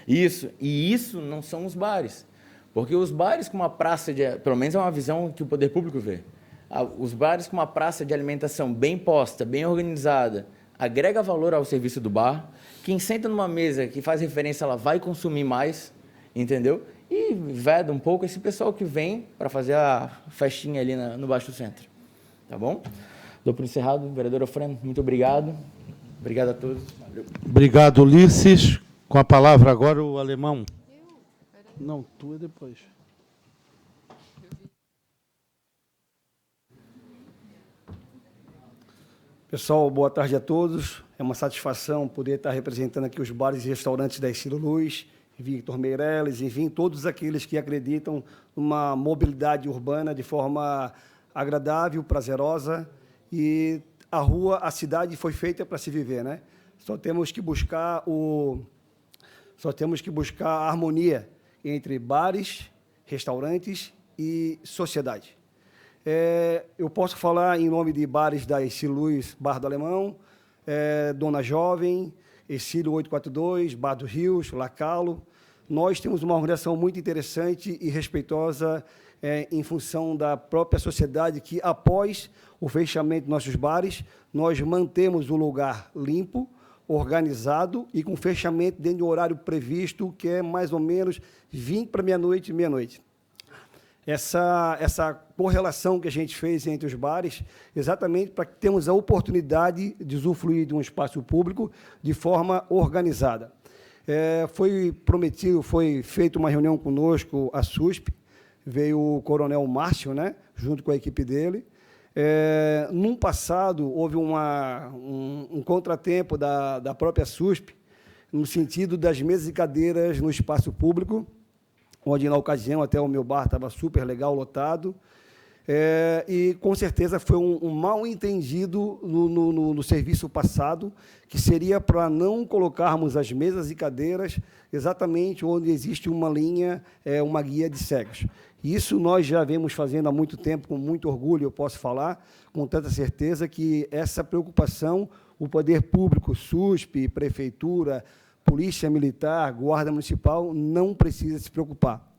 Isso não são os bares. Porque os bares com uma praça pelo menos é uma visão que o poder público vê. Os bares com uma praça de alimentação bem posta, bem organizada, agrega valor ao serviço do bar. Quem senta numa mesa que faz referência, ela vai consumir mais, entendeu? E veda um pouco esse pessoal que vem para fazer a festinha ali no Baixo Centro. Tá bom? Dou por encerrado. Vereador Ofrano, muito obrigado. Obrigado a todos. Valeu. Obrigado, Ulisses. Com a palavra agora o alemão. Não, tu é depois. Pessoal, boa tarde a todos. É uma satisfação poder estar representando aqui os bares e restaurantes da Estilo Luz, Victor Meirelles, enfim, todos aqueles que acreditam numa mobilidade urbana de forma agradável, prazerosa. E a cidade foi feita para se viver, né? Só temos que buscar a harmonia entre bares, restaurantes e sociedade. Eu posso falar em nome de bares da Estilo Luz, Bar do Alemão, Dona Jovem, Exílio 842, Bar dos Rios, Lacalo. Nós temos uma organização muito interessante e respeitosa em função da própria sociedade que, após o fechamento de nossos bares, nós mantemos o lugar limpo, organizado e com fechamento dentro do horário previsto, que é mais ou menos 20 para meia-noite e meia-noite. Essa correlação que a gente fez entre os bares, exatamente para que tenhamos a oportunidade de usufruir de um espaço público de forma organizada. Foi feita uma reunião conosco, a SUSP, veio o Coronel Márcio, né, junto com a equipe dele. Num passado, houve um contratempo da própria SUSP, no sentido das mesas e cadeiras no espaço público, onde, na ocasião, até o meu bar estava super legal, lotado, e, com certeza, foi um mal-entendido no serviço passado, que seria para não colocarmos as mesas e cadeiras exatamente onde existe uma linha, uma guia de cegas. Isso nós já vemos fazendo há muito tempo, com muito orgulho, eu posso falar, com tanta certeza, que essa preocupação, o poder público, SUSP, Prefeitura, Polícia Militar, Guarda Municipal, não precisa se preocupar.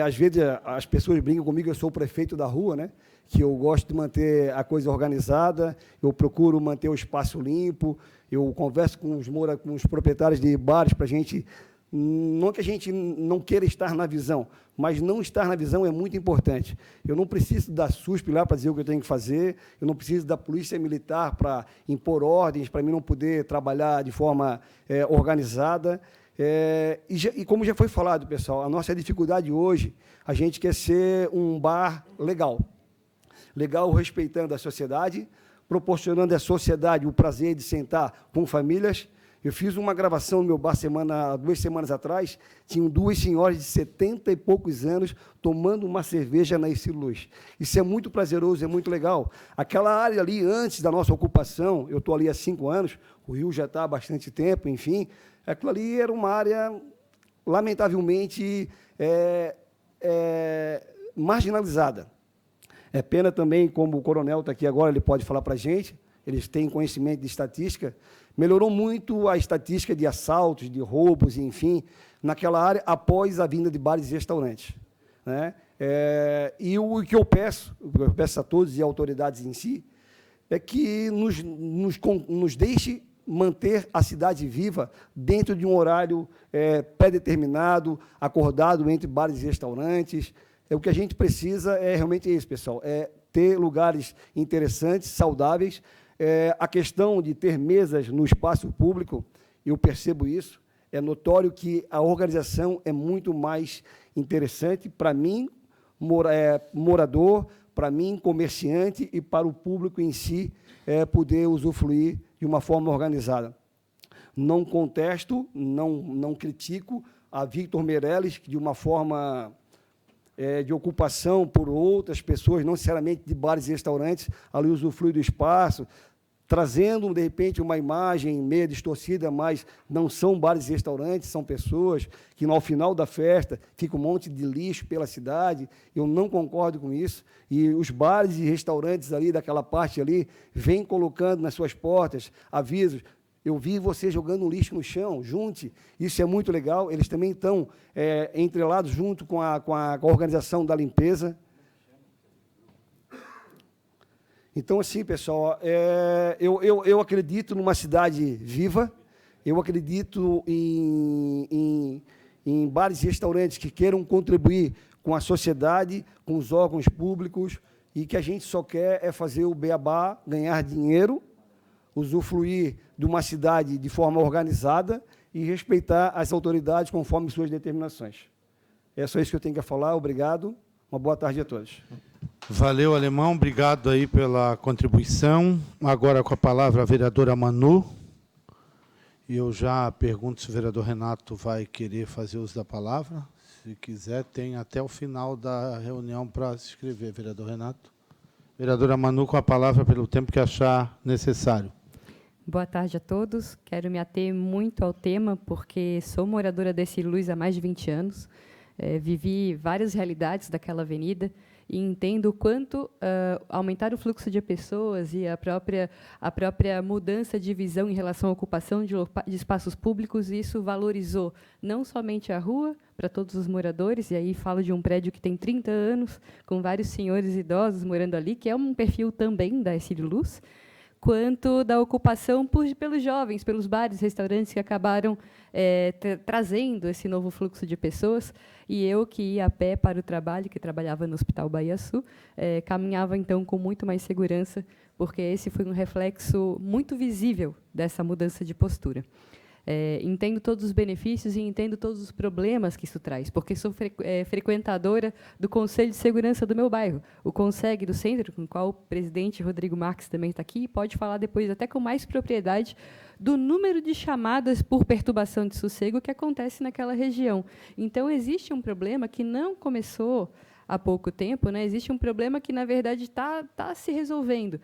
Às vezes, as pessoas brincam comigo, eu sou o prefeito da rua, né? Que eu gosto de manter a coisa organizada, eu procuro manter o espaço limpo, eu converso com os proprietários de bares para a gente... Não que a gente não queira estar na visão, mas não estar na visão é muito importante. Eu não preciso da SUSP lá para dizer o que eu tenho que fazer, eu não preciso da Polícia Militar para impor ordens, para mim não poder trabalhar de forma organizada. E como já foi falado, pessoal, a nossa dificuldade hoje, a gente quer ser um bar legal. Legal respeitando a sociedade, proporcionando à sociedade o prazer de sentar com famílias. Eu fiz uma gravação no meu bar 2 semanas atrás, tinham 2 senhoras de 70 e poucos anos tomando uma cerveja na Estilo Luz. Isso é muito prazeroso, é muito legal. Aquela área ali, antes da nossa ocupação, eu estou ali há 5 anos, o Rio já está há bastante tempo, enfim, aquilo ali era uma área, lamentavelmente, marginalizada. É pena também, como o coronel está aqui agora, ele pode falar para a gente, eles têm conhecimento de estatística, melhorou muito a estatística de assaltos, de roubos, enfim, naquela área, após a vinda de bares e restaurantes, né? E o que eu peço a todos e autoridades em si, é que nos deixe manter a cidade viva dentro de um horário pré-determinado, acordado entre bares e restaurantes. O que a gente precisa realmente isso, pessoal, ter lugares interessantes, saudáveis. A questão de ter mesas no espaço público, eu percebo isso, é notório que a organização é muito mais interessante para mim, morador, para mim, comerciante, e para o público em si poder usufruir de uma forma organizada. Não contesto, não critico a Victor Meirelles, que de uma forma de ocupação por outras pessoas, não necessariamente de bares e restaurantes, ali usufrui do espaço, trazendo, de repente, uma imagem meio distorcida, mas não são bares e restaurantes, são pessoas que, ao final da festa, fica um monte de lixo pela cidade. Eu não concordo com isso. E os bares e restaurantes ali, daquela parte ali, vêm colocando nas suas portas avisos: eu vi você jogando lixo no chão, junte. Isso é muito legal. Eles também estão entrelados junto com a organização da limpeza. Então, assim, pessoal, eu acredito numa cidade viva, eu acredito em bares e restaurantes que queiram contribuir com a sociedade, com os órgãos públicos, e que a gente só quer é fazer o beabá, ganhar dinheiro, usufruir de uma cidade de forma organizada e respeitar as autoridades conforme suas determinações. É só isso que eu tenho que falar. Obrigado. Uma boa tarde a todos. Valeu, Alemão. Obrigado aí pela contribuição. Agora com a palavra a vereadora Manu. E eu já pergunto se o vereador Renato vai querer fazer uso da palavra. Se quiser, tem até o final da reunião para se inscrever, vereador Renato. Vereadora Manu, com a palavra pelo tempo que achar necessário. Boa tarde a todos. Quero me ater muito ao tema, porque sou moradora desse Luz há mais de 20 anos. Vivi várias realidades daquela avenida e entendo o quanto aumentar o fluxo de pessoas e a própria mudança de visão em relação à ocupação de espaços públicos, isso valorizou não somente a rua, para todos os moradores, e aí falo de um prédio que tem 30 anos, com vários senhores idosos morando ali, que é um perfil também da Ercílio Luz, quanto da ocupação pelos jovens, pelos bares, restaurantes que acabaram trazendo esse novo fluxo de pessoas. E eu, que ia a pé para o trabalho, que trabalhava no Hospital Bahia Sul, caminhava, então, com muito mais segurança, porque esse foi um reflexo muito visível dessa mudança de postura. Entendo todos os benefícios e entendo todos os problemas que isso traz, porque sou frequentadora do Conselho de Segurança do meu bairro, o CONSEG do centro, com o qual o presidente Rodrigo Marques também está aqui, e pode falar depois até com mais propriedade do número de chamadas por perturbação de sossego que acontece naquela região. Então, existe um problema que não começou há pouco tempo, né? Existe um problema que, na verdade, está se resolvendo.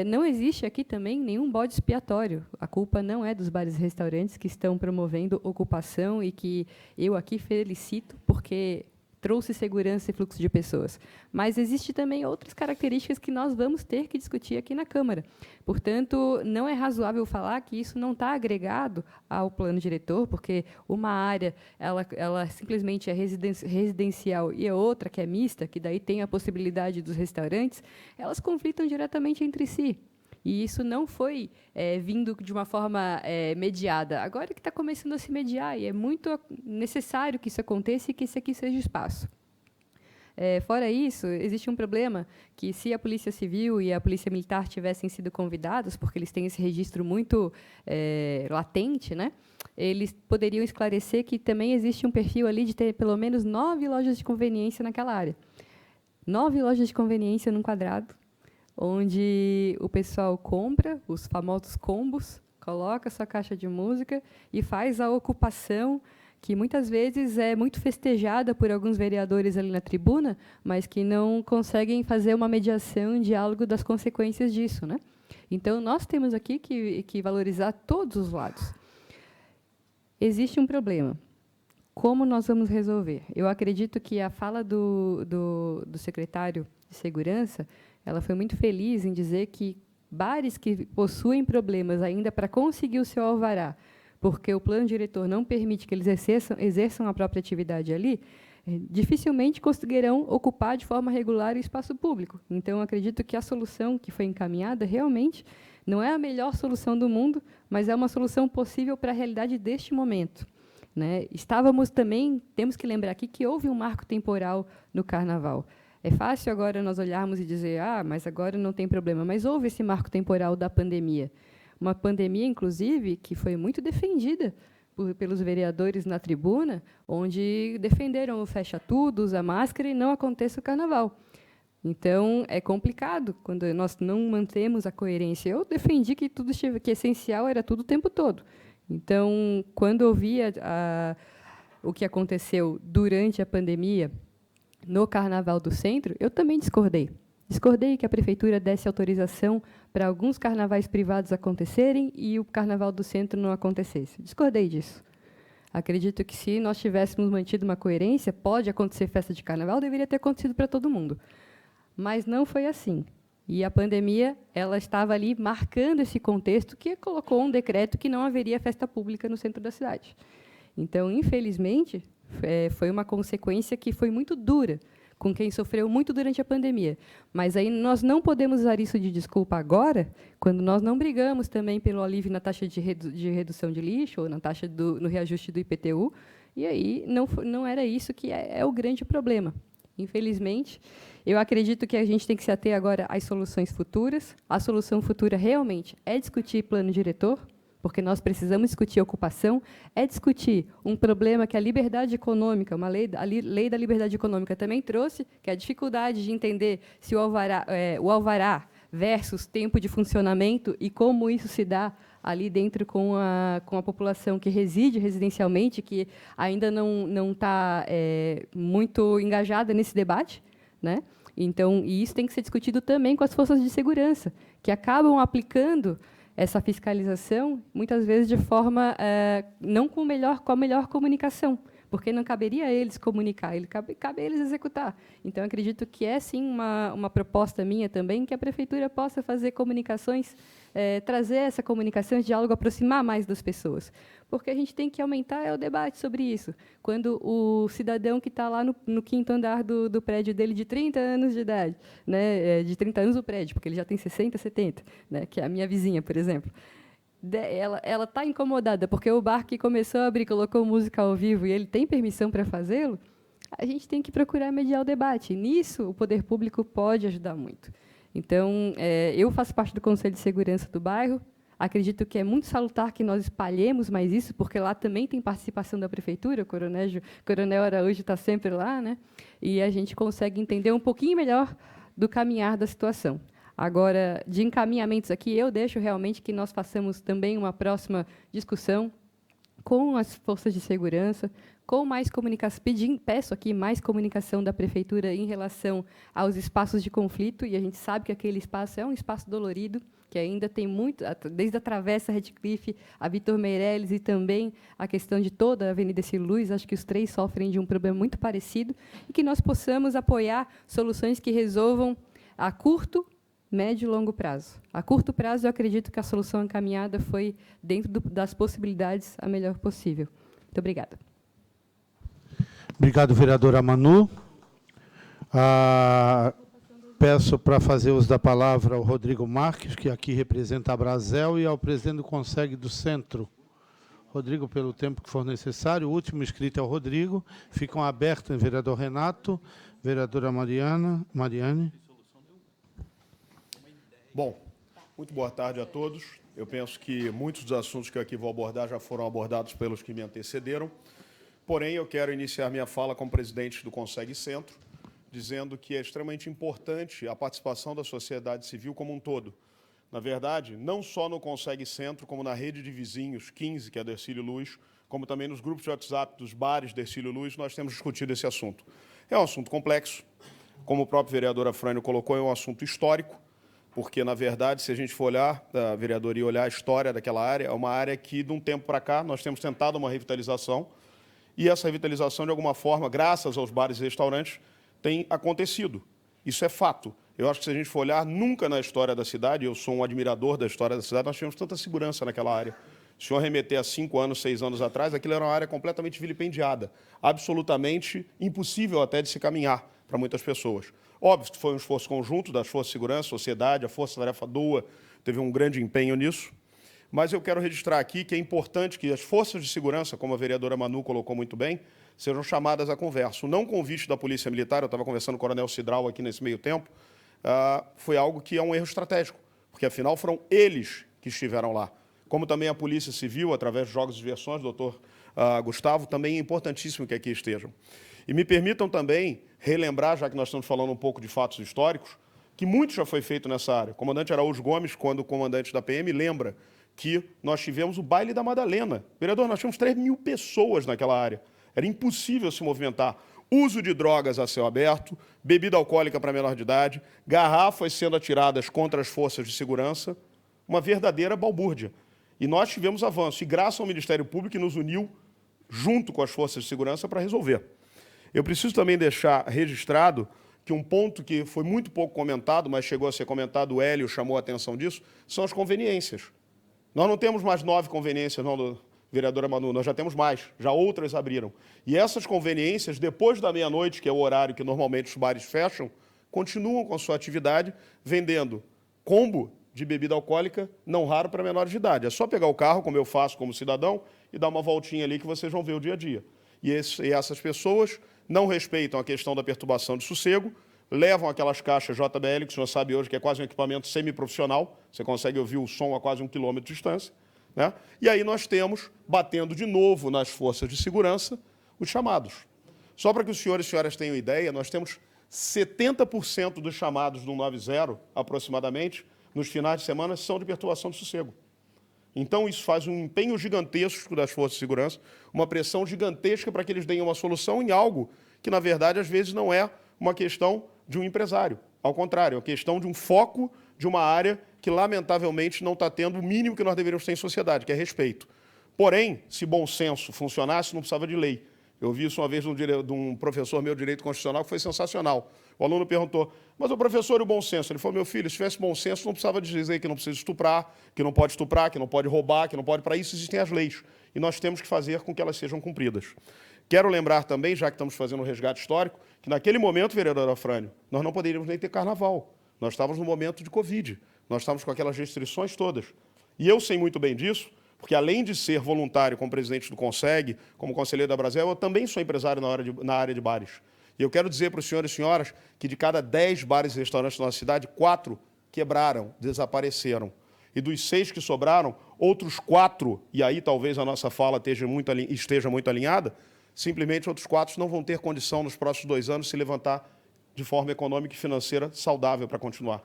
Não existe aqui também nenhum bode expiatório. A culpa não é dos bares e restaurantes que estão promovendo ocupação e que eu aqui felicito porque trouxe segurança e fluxo de pessoas. Mas existe também outras características que nós vamos ter que discutir aqui na Câmara. Portanto, não é razoável falar que isso não está agregado ao plano diretor, porque uma área ela simplesmente é residencial e a outra, que é mista, que daí tem a possibilidade dos restaurantes, elas conflitam diretamente entre si. E isso não foi vindo de uma forma mediada. Agora que está começando a se mediar, e é muito necessário que isso aconteça e que esse aqui seja o espaço. Fora isso, existe um problema que, se a Polícia Civil e a Polícia Militar tivessem sido convidados, porque eles têm esse registro muito latente, né, eles poderiam esclarecer que também existe um perfil ali de ter pelo menos 9 lojas de conveniência naquela área. 9 lojas de conveniência num quadrado, onde o pessoal compra os famosos combos, coloca sua caixa de música e faz a ocupação, que muitas vezes é muito festejada por alguns vereadores ali na tribuna, mas que não conseguem fazer uma mediação, um diálogo das consequências disso, né? Então, nós temos aqui que valorizar todos os lados. Existe um problema. Como nós vamos resolver? Eu acredito que a fala do secretário de Segurança, ela foi muito feliz em dizer que bares que possuem problemas ainda para conseguir o seu alvará, porque o plano diretor não permite que eles exerçam a própria atividade ali, dificilmente conseguirão ocupar de forma regular o espaço público. Então, acredito que a solução que foi encaminhada realmente não é a melhor solução do mundo, mas é uma solução possível para a realidade deste momento, né? Temos que lembrar aqui que houve um marco temporal no Carnaval. É fácil agora nós olharmos e dizer, mas agora não tem problema. Mas houve esse marco temporal da pandemia. Uma pandemia, inclusive, que foi muito defendida pelos vereadores na tribuna, onde defenderam o fecha-tudo, usa máscara e não aconteça o Carnaval. Então, é complicado quando nós não mantemos a coerência. Eu defendi que que essencial era tudo o tempo todo. Então, quando eu via o que aconteceu durante a pandemia, no Carnaval do Centro, eu também discordei Discordei que a prefeitura desse autorização para alguns carnavais privados acontecerem e o Carnaval do Centro não acontecesse. Discordei disso. Acredito que, se nós tivéssemos mantido uma coerência, pode acontecer festa de carnaval, deveria ter acontecido para todo mundo. Mas não foi assim. E a pandemia, ela estava ali marcando esse contexto, que colocou um decreto que não haveria festa pública no centro da cidade. Então, infelizmente, foi uma consequência que foi muito dura, com quem sofreu muito durante a pandemia. Mas aí nós não podemos usar isso de desculpa agora, quando nós não brigamos também pelo alívio na taxa de redução de lixo, ou na taxa no reajuste do IPTU, e aí não era isso que é o grande problema. Infelizmente, eu acredito que a gente tem que se ater agora às soluções futuras. A solução futura realmente é discutir plano diretor, porque nós precisamos discutir ocupação, é discutir um problema que a liberdade econômica, a lei da liberdade econômica também trouxe, que é a dificuldade de entender se o alvará versus tempo de funcionamento e como isso se dá ali dentro com a população que reside residencialmente, que ainda não está muito engajada nesse debate, né? Então, e isso tem que ser discutido também com as forças de segurança, que acabam aplicando essa fiscalização, muitas vezes de forma não com a melhor comunicação, porque não caberia a eles comunicar, cabe a eles executar. Então, acredito que é, sim, uma proposta minha também, que a prefeitura possa fazer comunicações, trazer essa comunicação, esse diálogo, aproximar mais das pessoas. Porque a gente tem que aumentar o debate sobre isso. Quando o cidadão que está lá no 5º andar do prédio dele, de 30 anos de idade, né, de 30 anos o prédio, porque ele já tem 60, 70, né, que é a minha vizinha, por exemplo, ela está incomodada, porque o bar que começou a abrir, colocou música ao vivo, e ele tem permissão para fazê-lo, a gente tem que procurar mediar o debate. E, nisso, o poder público pode ajudar muito. Então, eu faço parte do Conselho de Segurança do bairro. Acredito que é muito salutar que nós espalhemos mais isso, porque lá também tem participação da prefeitura, o Coronel Araújo está sempre lá, né? E a gente consegue entender um pouquinho melhor do caminhar da situação. Agora, de encaminhamentos aqui, eu deixo realmente que nós façamos também uma próxima discussão com as forças de segurança, com mais comunicação, peço aqui mais comunicação da prefeitura em relação aos espaços de conflito, e a gente sabe que aquele espaço é um espaço dolorido, que ainda tem muito, desde a Travessa Redcliffe, a Vitor Meirelles e também a questão de toda a Avenida Ciro Luz, acho que os três sofrem de um problema muito parecido, e que nós possamos apoiar soluções que resolvam a curto, médio e longo prazo. A curto prazo, eu acredito que a solução encaminhada foi, dentro das possibilidades, a melhor possível. Muito obrigada. Obrigado, vereadora Manu. Peço para fazer uso da palavra ao Rodrigo Marques, que aqui representa a Brasel, e ao presidente do Conseg do Centro. Rodrigo, pelo tempo que for necessário. O último inscrito é o Rodrigo. Ficam abertos, vereador Renato, vereadora Mariane. Bom, muito boa tarde a todos. Eu penso que muitos dos assuntos que eu aqui vou abordar já foram abordados pelos que me antecederam. Porém, eu quero iniciar minha fala como presidente do Conseg Centro, dizendo que é extremamente importante a participação da sociedade civil como um todo. Na verdade, não só no Conseg Centro, como na rede de vizinhos 15, que é a Dercílio Luz, como também nos grupos de WhatsApp dos bares Dercílio Luz, nós temos discutido esse assunto. É um assunto complexo, como o próprio vereador Afrânio colocou, é um assunto histórico, porque, na verdade, se a gente for olhar, a vereadoria olhar a história daquela área, é uma área que, de um tempo para cá, nós temos tentado uma revitalização, e essa revitalização, de alguma forma, graças aos bares e restaurantes, tem acontecido. Isso é fato. Eu acho que, se a gente for olhar, nunca na história da cidade, eu sou um admirador da história da cidade, nós tivemos tanta segurança naquela área. Se o senhor remeter a 5 anos, 6 anos atrás, aquilo era uma área completamente vilipendiada, absolutamente impossível até de se caminhar para muitas pessoas. Óbvio que foi um esforço conjunto das forças de segurança, sociedade, a Força Tarefa DOA teve um grande empenho nisso, mas eu quero registrar aqui que é importante que as forças de segurança, como a vereadora Manu colocou muito bem, sejam chamadas à conversa. O não convite da Polícia Militar, eu estava conversando com o Coronel Cidral aqui nesse meio tempo, foi algo que é um erro estratégico, porque, afinal, foram eles que estiveram lá. Como também a Polícia Civil, através de jogos de diversões, doutor Gustavo, também é importantíssimo que aqui estejam. E me permitam também relembrar, já que nós estamos falando um pouco de fatos históricos, que muito já foi feito nessa área. O comandante Araújo Gomes, quando comandante da PM, lembra que nós tivemos o baile da Madalena. Vereador, nós tínhamos 3.000 pessoas naquela área. Era impossível se movimentar. uso de drogas a céu aberto, bebida alcoólica para menor de idade, garrafas sendo atiradas contra as forças de segurança, uma verdadeira balbúrdia. E nós tivemos avanço, e graças ao Ministério Público que nos uniu junto com as forças de segurança para resolver. Eu preciso também deixar registrado que um ponto que foi muito pouco comentado, mas chegou a ser comentado, o Hélio chamou a atenção disso, são as conveniências. Nós não temos mais 9 conveniências, não, vereadora Manu, nós já temos mais, já outras abriram. E essas conveniências, depois da meia-noite, que é o horário que normalmente os bares fecham, continuam com a sua atividade, vendendo combo de bebida alcoólica, não raro para menores de idade. É só pegar o carro, como eu faço como cidadão, e dar uma voltinha ali que vocês vão ver o dia a dia. E essas pessoas não respeitam a questão da perturbação de sossego, levam aquelas caixas JBL, que o senhor sabe hoje que é quase um equipamento semiprofissional, você consegue ouvir o som a quase 1 quilômetro de distância, né? E aí nós temos, batendo de novo nas forças de segurança, os chamados. Só para que os senhores e senhoras tenham ideia, nós temos 70% dos chamados do 90, aproximadamente, nos finais de semana, são de perturbação de sossego. Então, isso faz um empenho gigantesco das forças de segurança, uma pressão gigantesca para que eles deem uma solução em algo que, na verdade, às vezes não é uma questão de um empresário. Ao contrário, é uma questão de um foco de uma área que, lamentavelmente, não está tendo o mínimo que nós deveríamos ter em sociedade, que é respeito. Porém, se bom senso funcionasse, não precisava de lei. Eu vi isso uma vez de um professor meu de direito constitucional que foi sensacional. O aluno perguntou, mas o professor e o bom senso? Ele falou, meu filho, se tivesse bom senso, não precisava dizer que não precisa estuprar, que não pode roubar, que não pode... Para isso existem as leis. E nós temos que fazer com que elas sejam cumpridas. Quero lembrar também, já que estamos fazendo um resgate histórico, que naquele momento, vereador Afrânio, nós não poderíamos nem ter carnaval. Nós estávamos no momento de Covid. Nós estávamos com aquelas restrições todas. E eu sei muito bem disso, porque além de ser voluntário como presidente do CONSEG, como conselheiro da Brasel, eu também sou empresário na área de bares. E eu quero dizer para os senhores e senhoras que de cada 10 bares e restaurantes da nossa cidade, 4 quebraram, desapareceram. E dos 6 que sobraram, outros 4, e aí talvez a nossa fala esteja muito alinhada, simplesmente outros 4 não vão ter condição nos próximos 2 anos de se levantar de forma econômica e financeira saudável para continuar.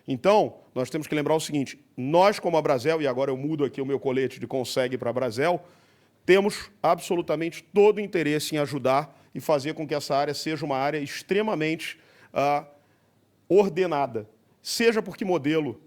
Então, nós temos que lembrar o seguinte, nós como a Brasel, e agora eu mudo aqui o meu colete de CONSEG para a Brasel, temos absolutamente todo o interesse em ajudar e fazer com que essa área seja uma área extremamente ordenada. Seja por que modelo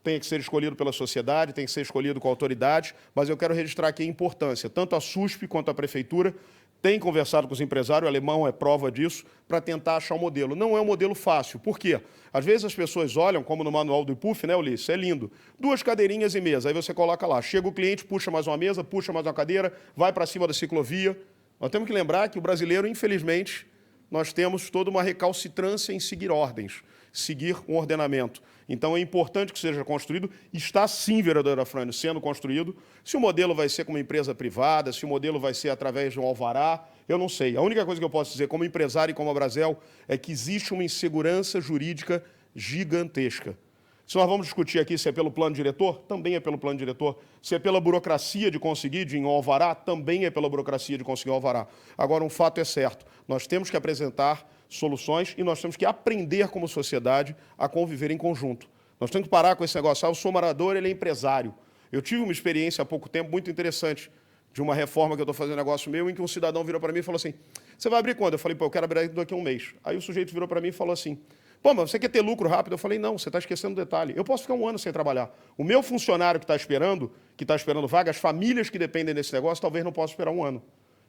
tem que ser escolhido pela sociedade, tem que ser escolhido com autoridade, mas eu quero registrar aqui a importância. Tanto a SUSP quanto a Prefeitura têm conversado com os empresários, o alemão é prova disso, para tentar achar um modelo. Não é um modelo fácil. Por quê? Às vezes as pessoas olham, como no manual do IPUF, né, Ulisses? É lindo. 2 cadeirinhas e mesa, aí você coloca lá. Chega o cliente, puxa mais uma mesa, puxa mais uma cadeira, vai para cima da ciclovia. Nós temos que lembrar que o brasileiro, infelizmente, nós temos toda uma recalcitrância em seguir ordens, seguir um ordenamento. Então, é importante que seja construído. Está, sim, vereador Afrânio, sendo construído. Se o modelo vai ser como empresa privada, se o modelo vai ser através de um alvará, eu não sei. A única coisa que eu posso dizer, como empresário e como a Brasel, é que existe uma insegurança jurídica gigantesca. Se nós vamos discutir aqui se é pelo plano diretor, também é pelo plano diretor. Se é pela burocracia de conseguir de um alvará, também é pela burocracia de conseguir um alvará. Agora, um fato é certo, nós temos que apresentar soluções e nós temos que aprender como sociedade a conviver em conjunto. Nós temos que parar com esse negócio, eu sou morador, ele é empresário. Eu tive uma experiência há pouco tempo muito interessante de uma reforma que eu estou fazendo negócio meu, em que um cidadão virou para mim e falou assim, você vai abrir quando? Eu falei, pô, eu quero abrir daqui a um mês. Aí o sujeito virou para mim e falou assim, pô, mas você quer ter lucro rápido? Eu falei, não, você está esquecendo um detalhe. Eu posso ficar 1 ano sem trabalhar. O meu funcionário que está esperando vaga, as famílias que dependem desse negócio, talvez não possam esperar 1 ano.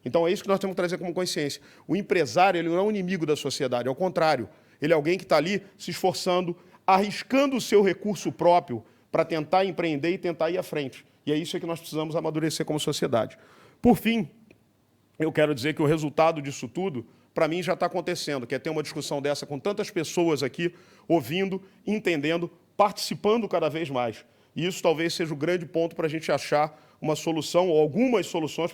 Então, é isso que nós temos que trazer como consciência. O empresário, ele não é um inimigo da sociedade, ao contrário. Ele é alguém que está ali se esforçando, arriscando o seu recurso próprio para tentar empreender e tentar ir à frente. E é isso que nós precisamos amadurecer como sociedade. Por fim, eu quero dizer que o resultado disso tudo, para mim, já está acontecendo, que é ter uma discussão dessa com tantas pessoas aqui, ouvindo, entendendo, participando cada vez mais. E isso talvez seja o grande ponto para a gente achar uma solução, ou algumas soluções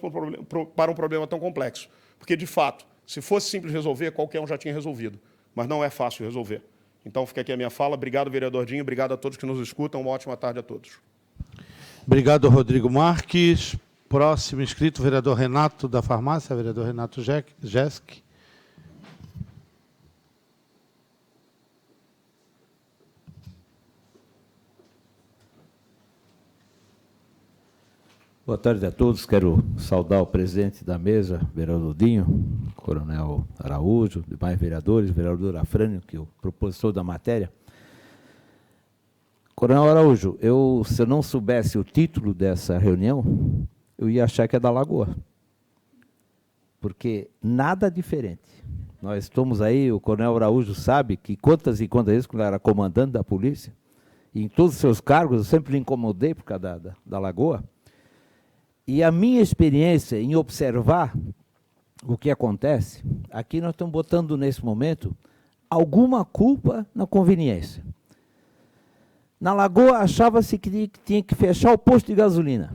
para um problema tão complexo. Porque, de fato, se fosse simples resolver, qualquer um já tinha resolvido. Mas não é fácil resolver. Então, fica aqui a minha fala. Obrigado, vereador Dinho. Obrigado a todos que nos escutam. Uma ótima tarde a todos. Obrigado, Rodrigo Marques. Próximo inscrito, vereador Renato da Farmácia, vereador Renato Jesk. Boa tarde a todos. Quero saudar o presidente da mesa, vereador Dinho, coronel Araújo, demais vereadores, vereador Afrânio, que é o propositor da matéria. Coronel Araújo, se eu não soubesse o título dessa reunião, eu ia achar que é da Lagoa. Porque nada diferente. Nós estamos aí, o coronel Araújo sabe que quantas e quantas vezes, quando eu era comandante da polícia, e em todos os seus cargos, eu sempre lhe incomodei por causa da Lagoa. E a minha experiência em observar o que acontece, aqui nós estamos botando nesse momento alguma culpa na conveniência. Na Lagoa achava-se que tinha que fechar o posto de gasolina.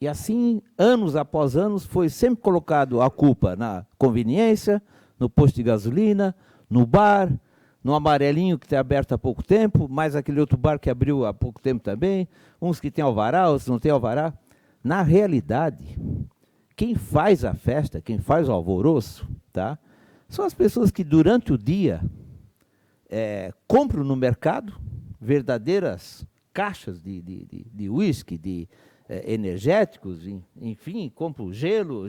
E assim, anos após anos, foi sempre colocado a culpa na conveniência, no posto de gasolina, no bar, no Amarelinho, que está aberto há pouco tempo, mais aquele outro bar que abriu há pouco tempo também, uns que têm alvará, outros não têm alvará. Na realidade, quem faz a festa, quem faz o alvoroço, tá, são as pessoas que durante o dia compram no mercado verdadeiras caixas de uísque, de energéticos, enfim, compram gelo.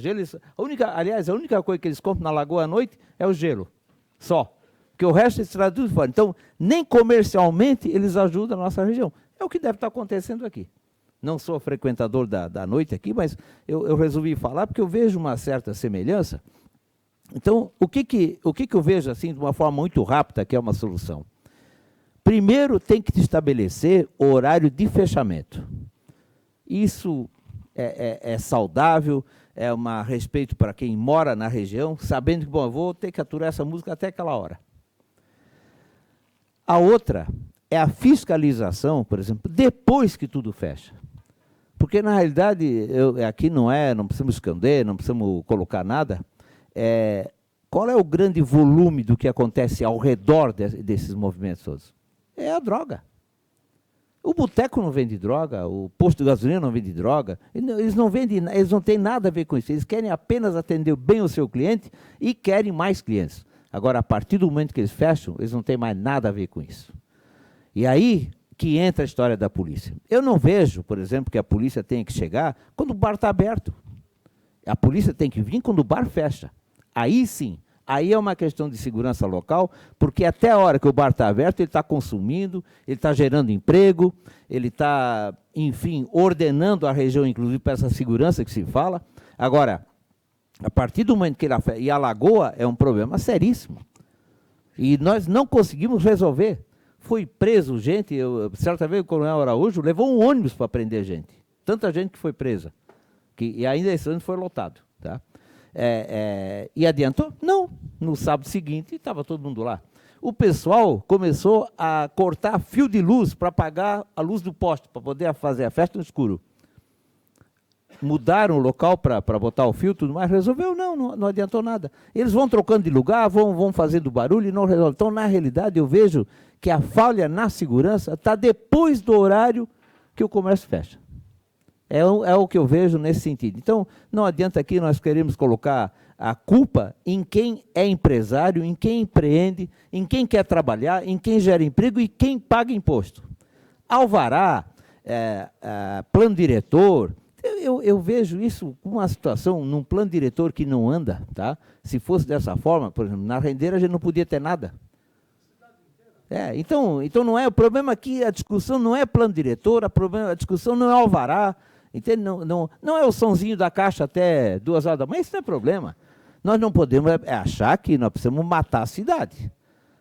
Aliás, a única coisa que eles compram na Lagoa à noite é o gelo, só. Porque o resto eles trazem tudo fora. Então, nem comercialmente eles ajudam a nossa região. É o que deve estar acontecendo aqui. Não sou frequentador da noite aqui, mas eu resolvi falar porque eu vejo uma certa semelhança. Então, o que eu vejo assim de uma forma muito rápida que é uma solução? Primeiro, tem que estabelecer o horário de fechamento. Isso é saudável, é um respeito para quem mora na região, sabendo que, bom, eu vou ter que aturar essa música até aquela hora. A outra é a fiscalização, por exemplo, depois que tudo fecha. Porque, na realidade, aqui não precisamos esconder, não precisamos colocar nada. Qual é o grande volume do que acontece ao redor desses movimentos todos? É a droga. O boteco não vende droga, o posto de gasolina não vende droga, eles não têm nada a ver com isso, eles querem apenas atender bem o seu cliente e querem mais clientes. Agora, a partir do momento que eles fecham, eles não têm mais nada a ver com isso. E aí que entra a história da polícia. Eu não vejo, por exemplo, que a polícia tenha que chegar quando o bar está aberto. A polícia tem que vir quando o bar fecha. Aí sim, aí é uma questão de segurança local, porque até a hora que o bar está aberto, ele está consumindo, ele está gerando emprego, ele está, enfim, ordenando a região, inclusive, para essa segurança que se fala. Agora, a partir do momento que ele afeta, e a Lagoa é um problema seríssimo, e nós não conseguimos resolver. Foi preso gente, certa vez o coronel Araújo levou um ônibus para prender gente. Tanta gente que foi presa. E ainda esse ano foi lotado. Tá? E adiantou? Não. No sábado seguinte estava todo mundo lá. O pessoal começou a cortar fio de luz para apagar a luz do poste, para poder fazer a festa no escuro. Mudaram o local para botar o fio, tudo mais, resolveu? Não adiantou nada. Eles vão trocando de lugar, vão fazendo barulho e não resolvem. Então, na realidade, eu vejo que a falha na segurança está depois do horário que o comércio fecha. É o que eu vejo nesse sentido. Então, não adianta aqui nós queremos colocar a culpa em quem é empresário, em quem empreende, em quem quer trabalhar, em quem gera emprego e quem paga imposto. Alvará, plano diretor, eu vejo isso como uma situação, num plano diretor que não anda. Tá? Se fosse dessa forma, por exemplo, na Rendeira a gente não podia ter nada. Então não é o problema aqui, a discussão não é plano diretor, a discussão não é alvará, entende? Não é o sonzinho da caixa até 2 horas da manhã, isso não é problema. Nós não podemos achar que nós precisamos matar a cidade.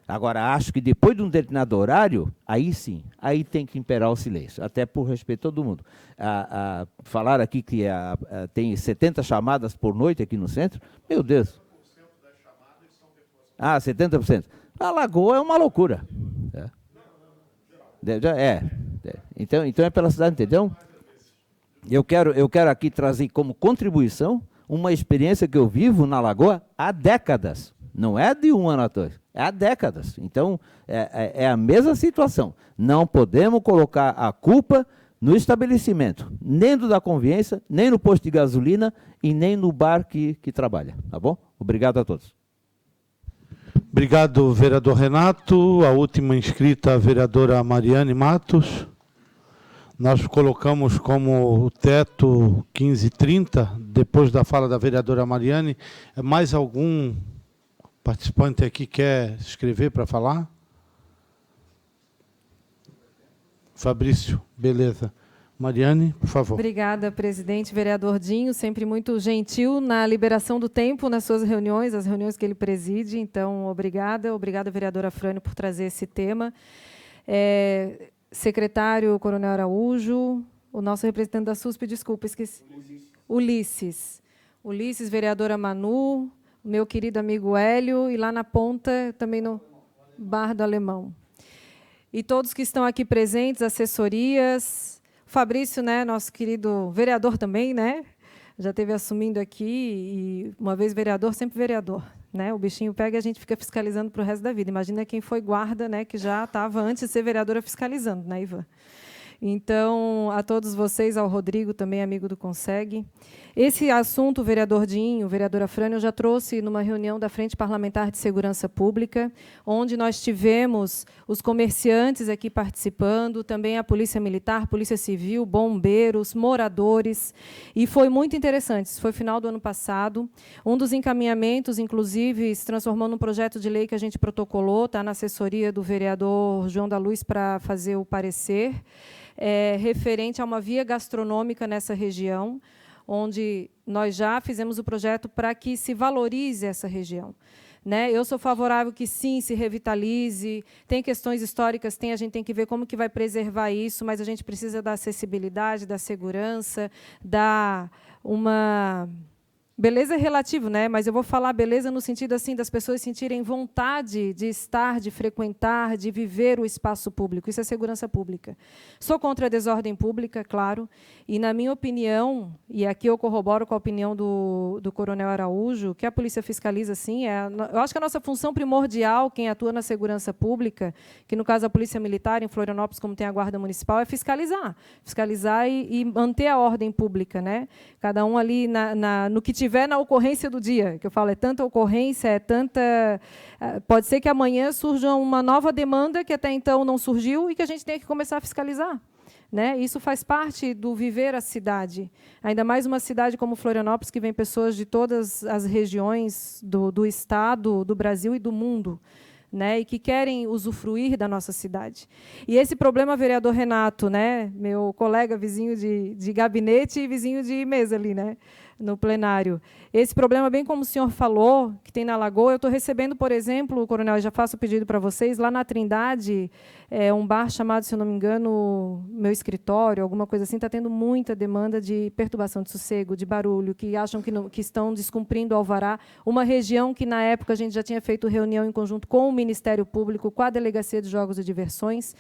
Agora, acho que depois de um determinado horário, aí sim, aí tem que imperar o silêncio, até por respeito a todo mundo. Falar aqui que tem 70 chamadas por noite aqui no centro, meu Deus. 70%. A Lagoa é uma loucura. Então é pela cidade, entendeu? Eu quero aqui trazer como contribuição uma experiência que eu vivo na Lagoa há décadas. Não é de um ano atrás, é há décadas. Então, é a mesma situação. Não podemos colocar a culpa no estabelecimento, nem do da conveniência, nem no posto de gasolina e nem no bar que trabalha. Tá bom? Obrigado a todos. Obrigado, vereador Renato. A última inscrita, a vereadora Mariane Matos. Nós colocamos como teto 15h30, depois da fala da vereadora Mariane. Mais algum participante aqui quer escrever para falar? Fabrício, beleza. Mariane, por favor. Obrigada, presidente. Vereador Dinho, sempre muito gentil na liberação do tempo nas suas reuniões, as reuniões que ele preside. Então, obrigada. Obrigada, vereadora Frânio, por trazer esse tema. Secretário Coronel Araújo, o nosso representante da SUSP, desculpa, esqueci. Ulisses. Ulisses, vereadora Manu, meu querido amigo Hélio, e lá na ponta, também no Bar do Alemão. E todos que estão aqui presentes, assessorias, Fabrício, né, nosso querido vereador também, né? Já esteve assumindo aqui, e uma vez vereador, sempre vereador. Né? O bichinho pega e a gente fica fiscalizando para o resto da vida. Imagina quem foi guarda, né, que já estava, antes de ser vereadora, fiscalizando, né, Ivan? Então, a todos vocês, ao Rodrigo, também amigo do Consegue. Esse assunto, vereador Dinho, vereadora Frânio, eu já trouxe numa reunião da Frente Parlamentar de Segurança Pública, onde nós tivemos os comerciantes aqui participando, também a Polícia Militar, Polícia Civil, bombeiros, moradores, e foi muito interessante. Isso foi final do ano passado. Um dos encaminhamentos, inclusive, se transformou num projeto de lei que a gente protocolou, está na assessoria do vereador João da Luz para fazer o parecer, referente a uma via gastronômica nessa região, onde nós já fizemos o projeto para que se valorize essa região. Né? Eu sou favorável que, sim, se revitalize, tem questões históricas, a gente tem que ver como que vai preservar isso, mas a gente precisa da acessibilidade, da segurança, da uma... Beleza é relativo, né? Mas eu vou falar beleza no sentido assim das pessoas sentirem vontade de estar, de frequentar, de viver o espaço público. Isso é segurança pública. Sou contra a desordem pública, claro, e, na minha opinião, e aqui eu corroboro com a opinião do Coronel Araújo, que a polícia fiscaliza, sim. Eu acho que a nossa função primordial, quem atua na segurança pública, que, no caso, a Polícia Militar, em Florianópolis, como tem a Guarda Municipal, é fiscalizar. Fiscalizar e manter a ordem pública. Né? Cada um ali no que tiver na ocorrência do dia, que eu falo, é tanta ocorrência, é tanta... Pode ser que amanhã surja uma nova demanda que até então não surgiu e que a gente tenha que começar a fiscalizar. Né? Isso faz parte do viver a cidade. Ainda mais uma cidade como Florianópolis, que vem pessoas de todas as regiões do Estado, do Brasil e do mundo. Né, e que querem usufruir da nossa cidade. E esse problema, vereador Renato, né, meu colega, vizinho de gabinete e vizinho de mesa ali, né, no plenário. Esse problema, bem como o senhor falou, que tem na Lagoa, eu estou recebendo, por exemplo, coronel, eu já faço o pedido para vocês, lá na Trindade, um bar chamado, se eu não me engano, Meu Escritório, alguma coisa assim, está tendo muita demanda de perturbação de sossego, de barulho, que acham que estão descumprindo o alvará. Uma região que, na época, a gente já tinha feito reunião em conjunto com o Ministério Público, com a Delegacia de Jogos e Diversões.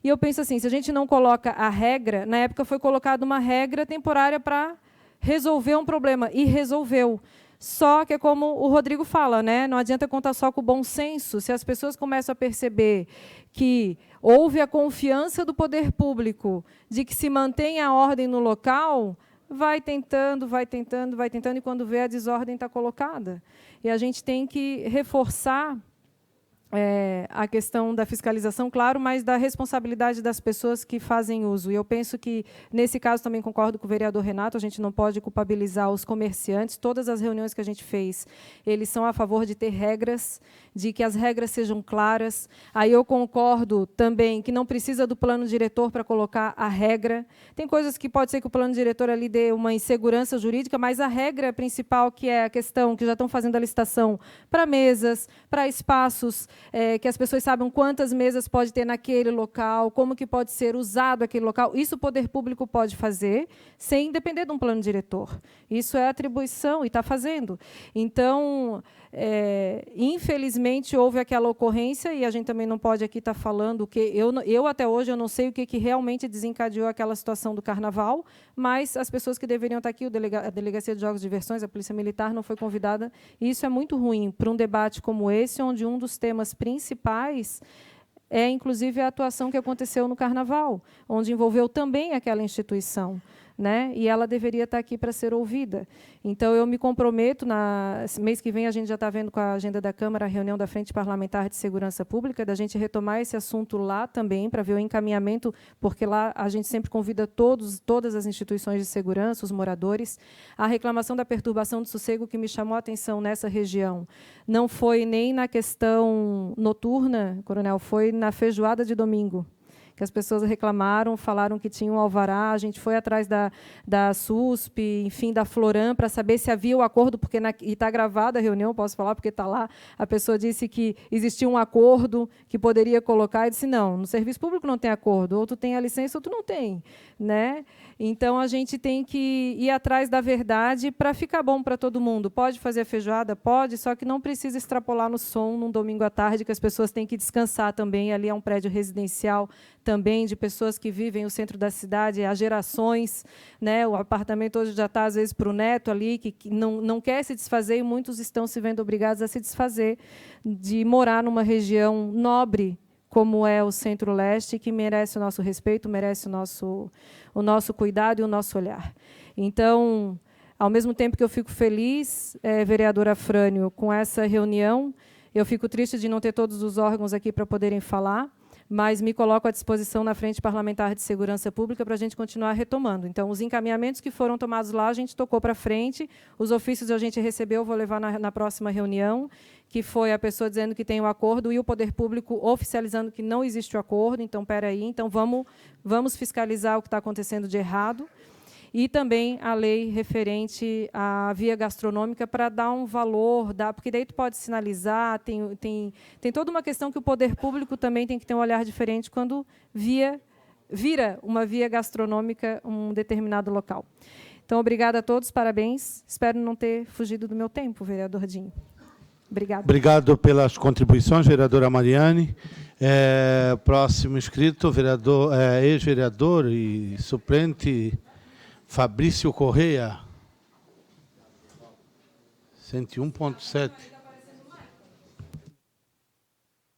E eu penso assim, se a gente não coloca a regra, na época foi colocada uma regra temporária para resolver um problema, e resolveu. Só que é como o Rodrigo fala, né? Não adianta contar só com o bom senso. Se as pessoas começam a perceber que houve a confiança do poder público de que se mantém a ordem no local, vai tentando, e quando vê, a desordem está colocada. E a gente tem que reforçar a questão da fiscalização, claro, mas da responsabilidade das pessoas que fazem uso. E eu penso que, nesse caso, também concordo com o vereador Renato, a gente não pode culpabilizar os comerciantes. Todas as reuniões que a gente fez, eles são a favor de ter regras, de que as regras sejam claras. Aí eu concordo também que não precisa do plano diretor para colocar a regra. Tem coisas que pode ser que o plano diretor ali dê uma insegurança jurídica, mas a regra principal, que é a questão que já estão fazendo a licitação para mesas, para espaços, que as pessoas saibam quantas mesas pode ter naquele local, como que pode ser usado aquele local. Isso o poder público pode fazer sem depender de um plano diretor. Isso é atribuição e está fazendo. Então, infelizmente, houve aquela ocorrência, e a gente também não pode aqui estar falando que eu até hoje eu não sei o que realmente desencadeou aquela situação do carnaval, mas as pessoas que deveriam estar aqui, a Delegacia de Jogos e Diversões, a Polícia Militar, não foi convidada. E isso é muito ruim para um debate como esse, onde um dos temas principais inclusive, a atuação que aconteceu no carnaval, onde envolveu também aquela instituição. né? E ela deveria estar aqui para ser ouvida. Então, eu me comprometo, mês que vem a gente já está vendo com a agenda da Câmara a reunião da Frente Parlamentar de Segurança Pública, da gente retomar esse assunto lá também, para ver o encaminhamento, porque lá a gente sempre convida todas as instituições de segurança, os moradores. A reclamação da perturbação do sossego que me chamou a atenção nessa região não foi nem na questão noturna, coronel, foi na feijoada de domingo, que as pessoas reclamaram, falaram que tinha um alvará, a gente foi atrás da SUSP, enfim, da Floram, para saber se havia o acordo, porque e está gravada a reunião, posso falar, porque está lá, a pessoa disse que existia um acordo que poderia colocar, e disse, não, no serviço público não tem acordo, ou tu tem a licença ou tu não tem, né? Então, a gente tem que ir atrás da verdade para ficar bom para todo mundo. Pode fazer a feijoada? Pode, só que não precisa extrapolar no som num domingo à tarde, que as pessoas têm que descansar também. Ali é um prédio residencial também, de pessoas que vivem no centro da cidade há gerações, né? O apartamento hoje já está, às vezes, para o neto ali, que não quer se desfazer, e muitos estão se vendo obrigados a se desfazer, de morar numa região nobre, como é o Centro-Leste, que merece o nosso respeito, merece o nosso cuidado e o nosso olhar. Então, ao mesmo tempo que eu fico feliz, vereadora Frânio, com essa reunião, eu fico triste de não ter todos os órgãos aqui para poderem falar, mas me coloco à disposição na Frente Parlamentar de Segurança Pública para a gente continuar retomando. Então, os encaminhamentos que foram tomados lá, a gente tocou para frente, os ofícios a gente recebeu, vou levar na próxima reunião, que foi a pessoa dizendo que tem o acordo e o Poder Público oficializando que não existe o acordo. Então, espera aí, então vamos fiscalizar o que está acontecendo de errado. E também a lei referente à via gastronômica para dar um valor, porque daí tu pode sinalizar, tem toda uma questão que o Poder Público também tem que ter um olhar diferente quando vira uma via gastronômica um determinado local. Então, obrigada a todos, parabéns. Espero não ter fugido do meu tempo, vereador Dinho. Obrigada. Obrigado pelas contribuições, vereadora Mariane. Próximo inscrito, ex-vereador e suplente Fabrício Correia. 101.7.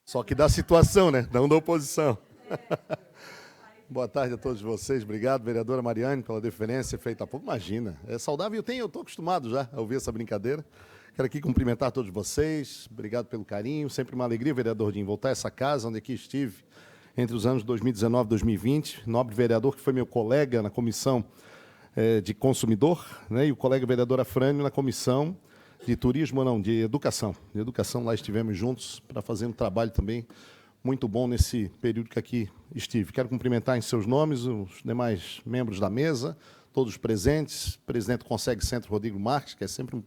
Só que da situação, né? Não da oposição. Boa tarde a todos vocês. Obrigado, vereadora Mariane, pela deferência feita há pouco. Imagina, é saudável. Eu estou acostumado já a ouvir essa brincadeira. Quero aqui cumprimentar todos vocês. Obrigado pelo carinho. Sempre uma alegria, vereador Dinho, voltar a essa casa onde aqui estive entre os anos 2019 e 2020. Nobre vereador que foi meu colega na comissão de consumidor, né, e o colega vereador Afrânio na comissão de turismo, não, de educação. De educação, lá estivemos juntos para fazer um trabalho também muito bom nesse período que aqui estive. Quero cumprimentar em seus nomes os demais membros da mesa, todos presentes, presidente do Consegue Centro, Rodrigo Marques, que é sempre um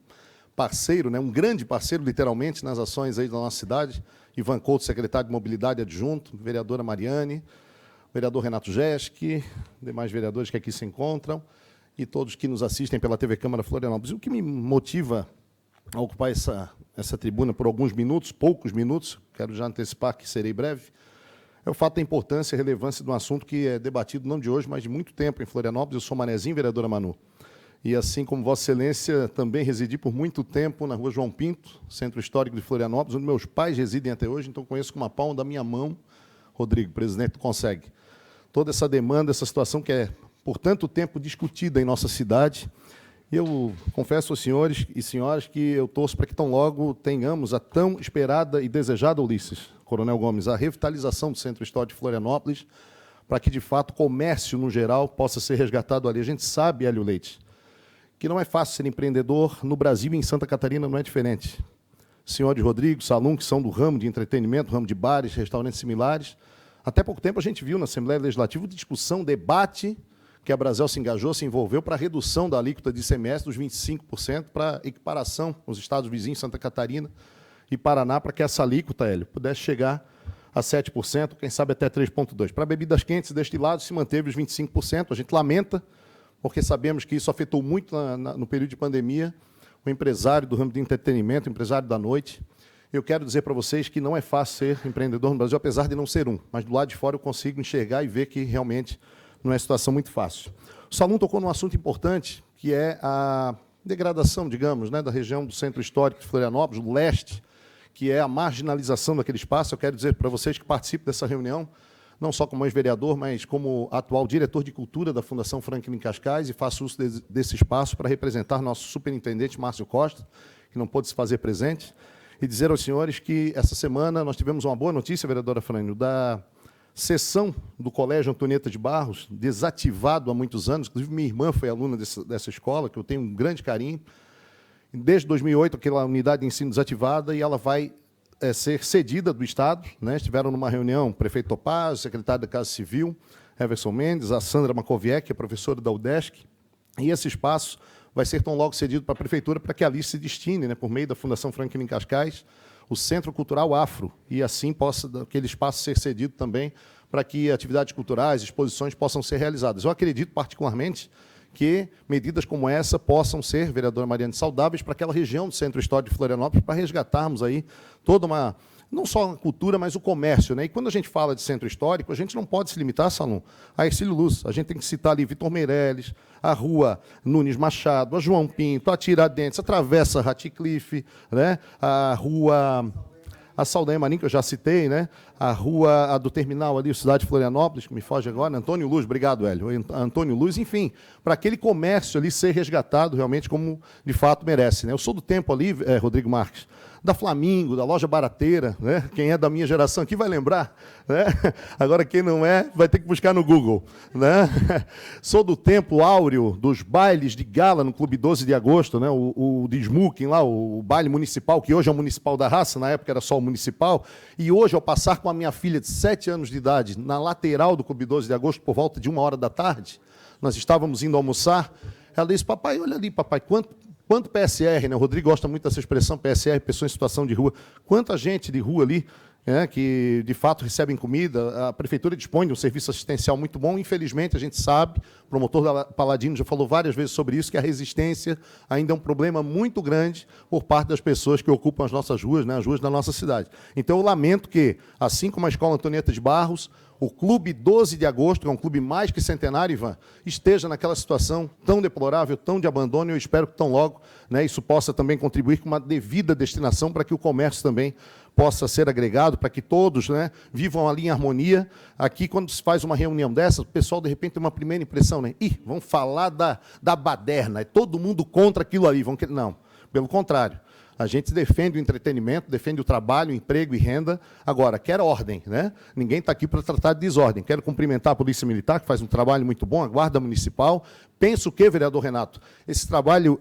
parceiro, né, um grande parceiro, literalmente, nas ações aí da nossa cidade, Ivan Couto, secretário de Mobilidade adjunto, vereadora Mariane, vereador Renato Jeschi, demais vereadores que aqui se encontram, e todos que nos assistem pela TV Câmara Florianópolis. O que me motiva a ocupar essa tribuna por alguns minutos, poucos minutos, quero já antecipar que serei breve, é o fato da importância e relevância de um assunto que é debatido não de hoje, mas de muito tempo em Florianópolis. Eu sou manezinho, vereadora Manu, e assim como Vossa Excelência, também residi por muito tempo na Rua João Pinto, centro histórico de Florianópolis, onde meus pais residem até hoje, então conheço com uma palma da minha mão, Rodrigo, presidente do Consegue, toda essa demanda, essa situação que é por tanto tempo discutida em nossa cidade. Eu confesso aos senhores e senhoras que eu torço para que tão logo tenhamos a tão esperada e desejada, Ulisses, Coronel Gomes, a revitalização do Centro Histórico de Florianópolis, para que, de fato, o comércio, no geral, possa ser resgatado ali. A gente sabe, Hélio Leite, que não é fácil ser empreendedor no Brasil e em Santa Catarina não é diferente. Senhores Rodrigo, Salum, que são do ramo de entretenimento, ramo de bares, restaurantes similares. Até pouco tempo a gente viu na Assembleia Legislativa discussão, debate, que a Brasel se engajou, se envolveu para a redução da alíquota de ICMS dos 25% para equiparação nos estados vizinhos, Santa Catarina e Paraná, para que essa alíquota, Hélio, pudesse chegar a 7%, quem sabe até 3,2%. Para bebidas quentes e destilados se manteve os 25%. A gente lamenta, porque sabemos que isso afetou muito no período de pandemia o empresário do ramo de entretenimento, o empresário da noite. Eu quero dizer para vocês que não é fácil ser empreendedor no Brasil, apesar de não ser um, mas do lado de fora eu consigo enxergar e ver que realmente não é situação muito fácil. O Salum tocou num assunto importante, que é a degradação, digamos, né, da região do centro histórico de Florianópolis, do leste, que é a marginalização daquele espaço. Eu quero dizer para vocês que participam dessa reunião, não só como ex-vereador, mas como atual diretor de cultura da Fundação Franklin Cascais, e faço uso desse espaço para representar nosso superintendente, Márcio Costa, que não pôde se fazer presente, e dizer aos senhores que essa semana nós tivemos uma boa notícia, vereadora Frânio, da sessão do Colégio Antonieta de Barros, desativado há muitos anos, inclusive minha irmã foi aluna dessa escola, que eu tenho um grande carinho. Desde 2008, aquela unidade de ensino desativada, e ela vai ser cedida do Estado. Né? Estiveram numa reunião o prefeito Topaz, o secretário da Casa Civil, Everson Mendes, a Sandra Makoviec, que é professora da UDESC, e esse espaço vai ser tão logo cedido para a Prefeitura para que ali se destine, né, por meio da Fundação Franklin Cascais, o Centro Cultural Afro, e assim possa aquele espaço ser cedido também para que atividades culturais, exposições possam ser realizadas. Eu acredito particularmente que medidas como essa possam ser, vereadora Mariane, saudáveis para aquela região do Centro Histórico de Florianópolis, para resgatarmos aí toda uma, não só a cultura, mas o comércio. Né? E quando a gente fala de centro histórico, a gente não pode se limitar, Salom, a Ercílio Luz. A gente tem que citar ali Vitor Meirelles, a Rua Nunes Machado, a João Pinto, a Tiradentes, a Travessa Ratcliffe, né? A Rua... A Saldanha Marim, que eu já citei, né? A rua do terminal ali, Cidade de Florianópolis, que me foge agora, Antônio Luz, obrigado, Hélio. Antônio Luz, enfim, para aquele comércio ali ser resgatado realmente como de fato merece. Né? Eu sou do tempo ali, Rodrigo Marques, da Flamingo, da Loja Barateira, né? Quem é da minha geração aqui vai lembrar, né? Agora quem não é, vai ter que buscar no Google. Né? Sou do tempo áureo dos bailes de gala no Clube 12 de Agosto, né? O de Smoking lá, o baile municipal, que hoje é o Municipal da Raça, na época era só o municipal, e hoje ao passar com a minha filha de 7 anos de idade na lateral do Clube 12 de Agosto, por volta de 13h, nós estávamos indo almoçar, ela disse, papai, olha ali, papai, quanto PSR, né? O Rodrigo gosta muito dessa expressão, PSR, pessoa em situação de rua. Quanta gente de rua ali, que de fato recebem comida. A Prefeitura dispõe de um serviço assistencial muito bom. Infelizmente, a gente sabe, o promotor da Paladino já falou várias vezes sobre isso, que a resistência ainda é um problema muito grande por parte das pessoas que ocupam as nossas ruas, né? As ruas da nossa cidade. Então, eu lamento que, assim como a Escola Antonieta de Barros, o Clube 12 de Agosto, que é um clube mais que centenário, Ivan, esteja naquela situação tão deplorável, tão de abandono, e eu espero que tão logo, né, isso possa também contribuir com uma devida destinação para que o comércio também possa ser agregado, para que todos, né, vivam ali em harmonia. Aqui, quando se faz uma reunião dessa, o pessoal, de repente, tem uma primeira impressão, né? Vão falar da baderna, é todo mundo contra aquilo ali. Não, pelo contrário. A gente defende o entretenimento, defende o trabalho, o emprego e renda. Agora, quer ordem, né? Ninguém está aqui para tratar de desordem. Quero cumprimentar a Polícia Militar, que faz um trabalho muito bom, a Guarda Municipal. Penso que, vereador Renato, esse trabalho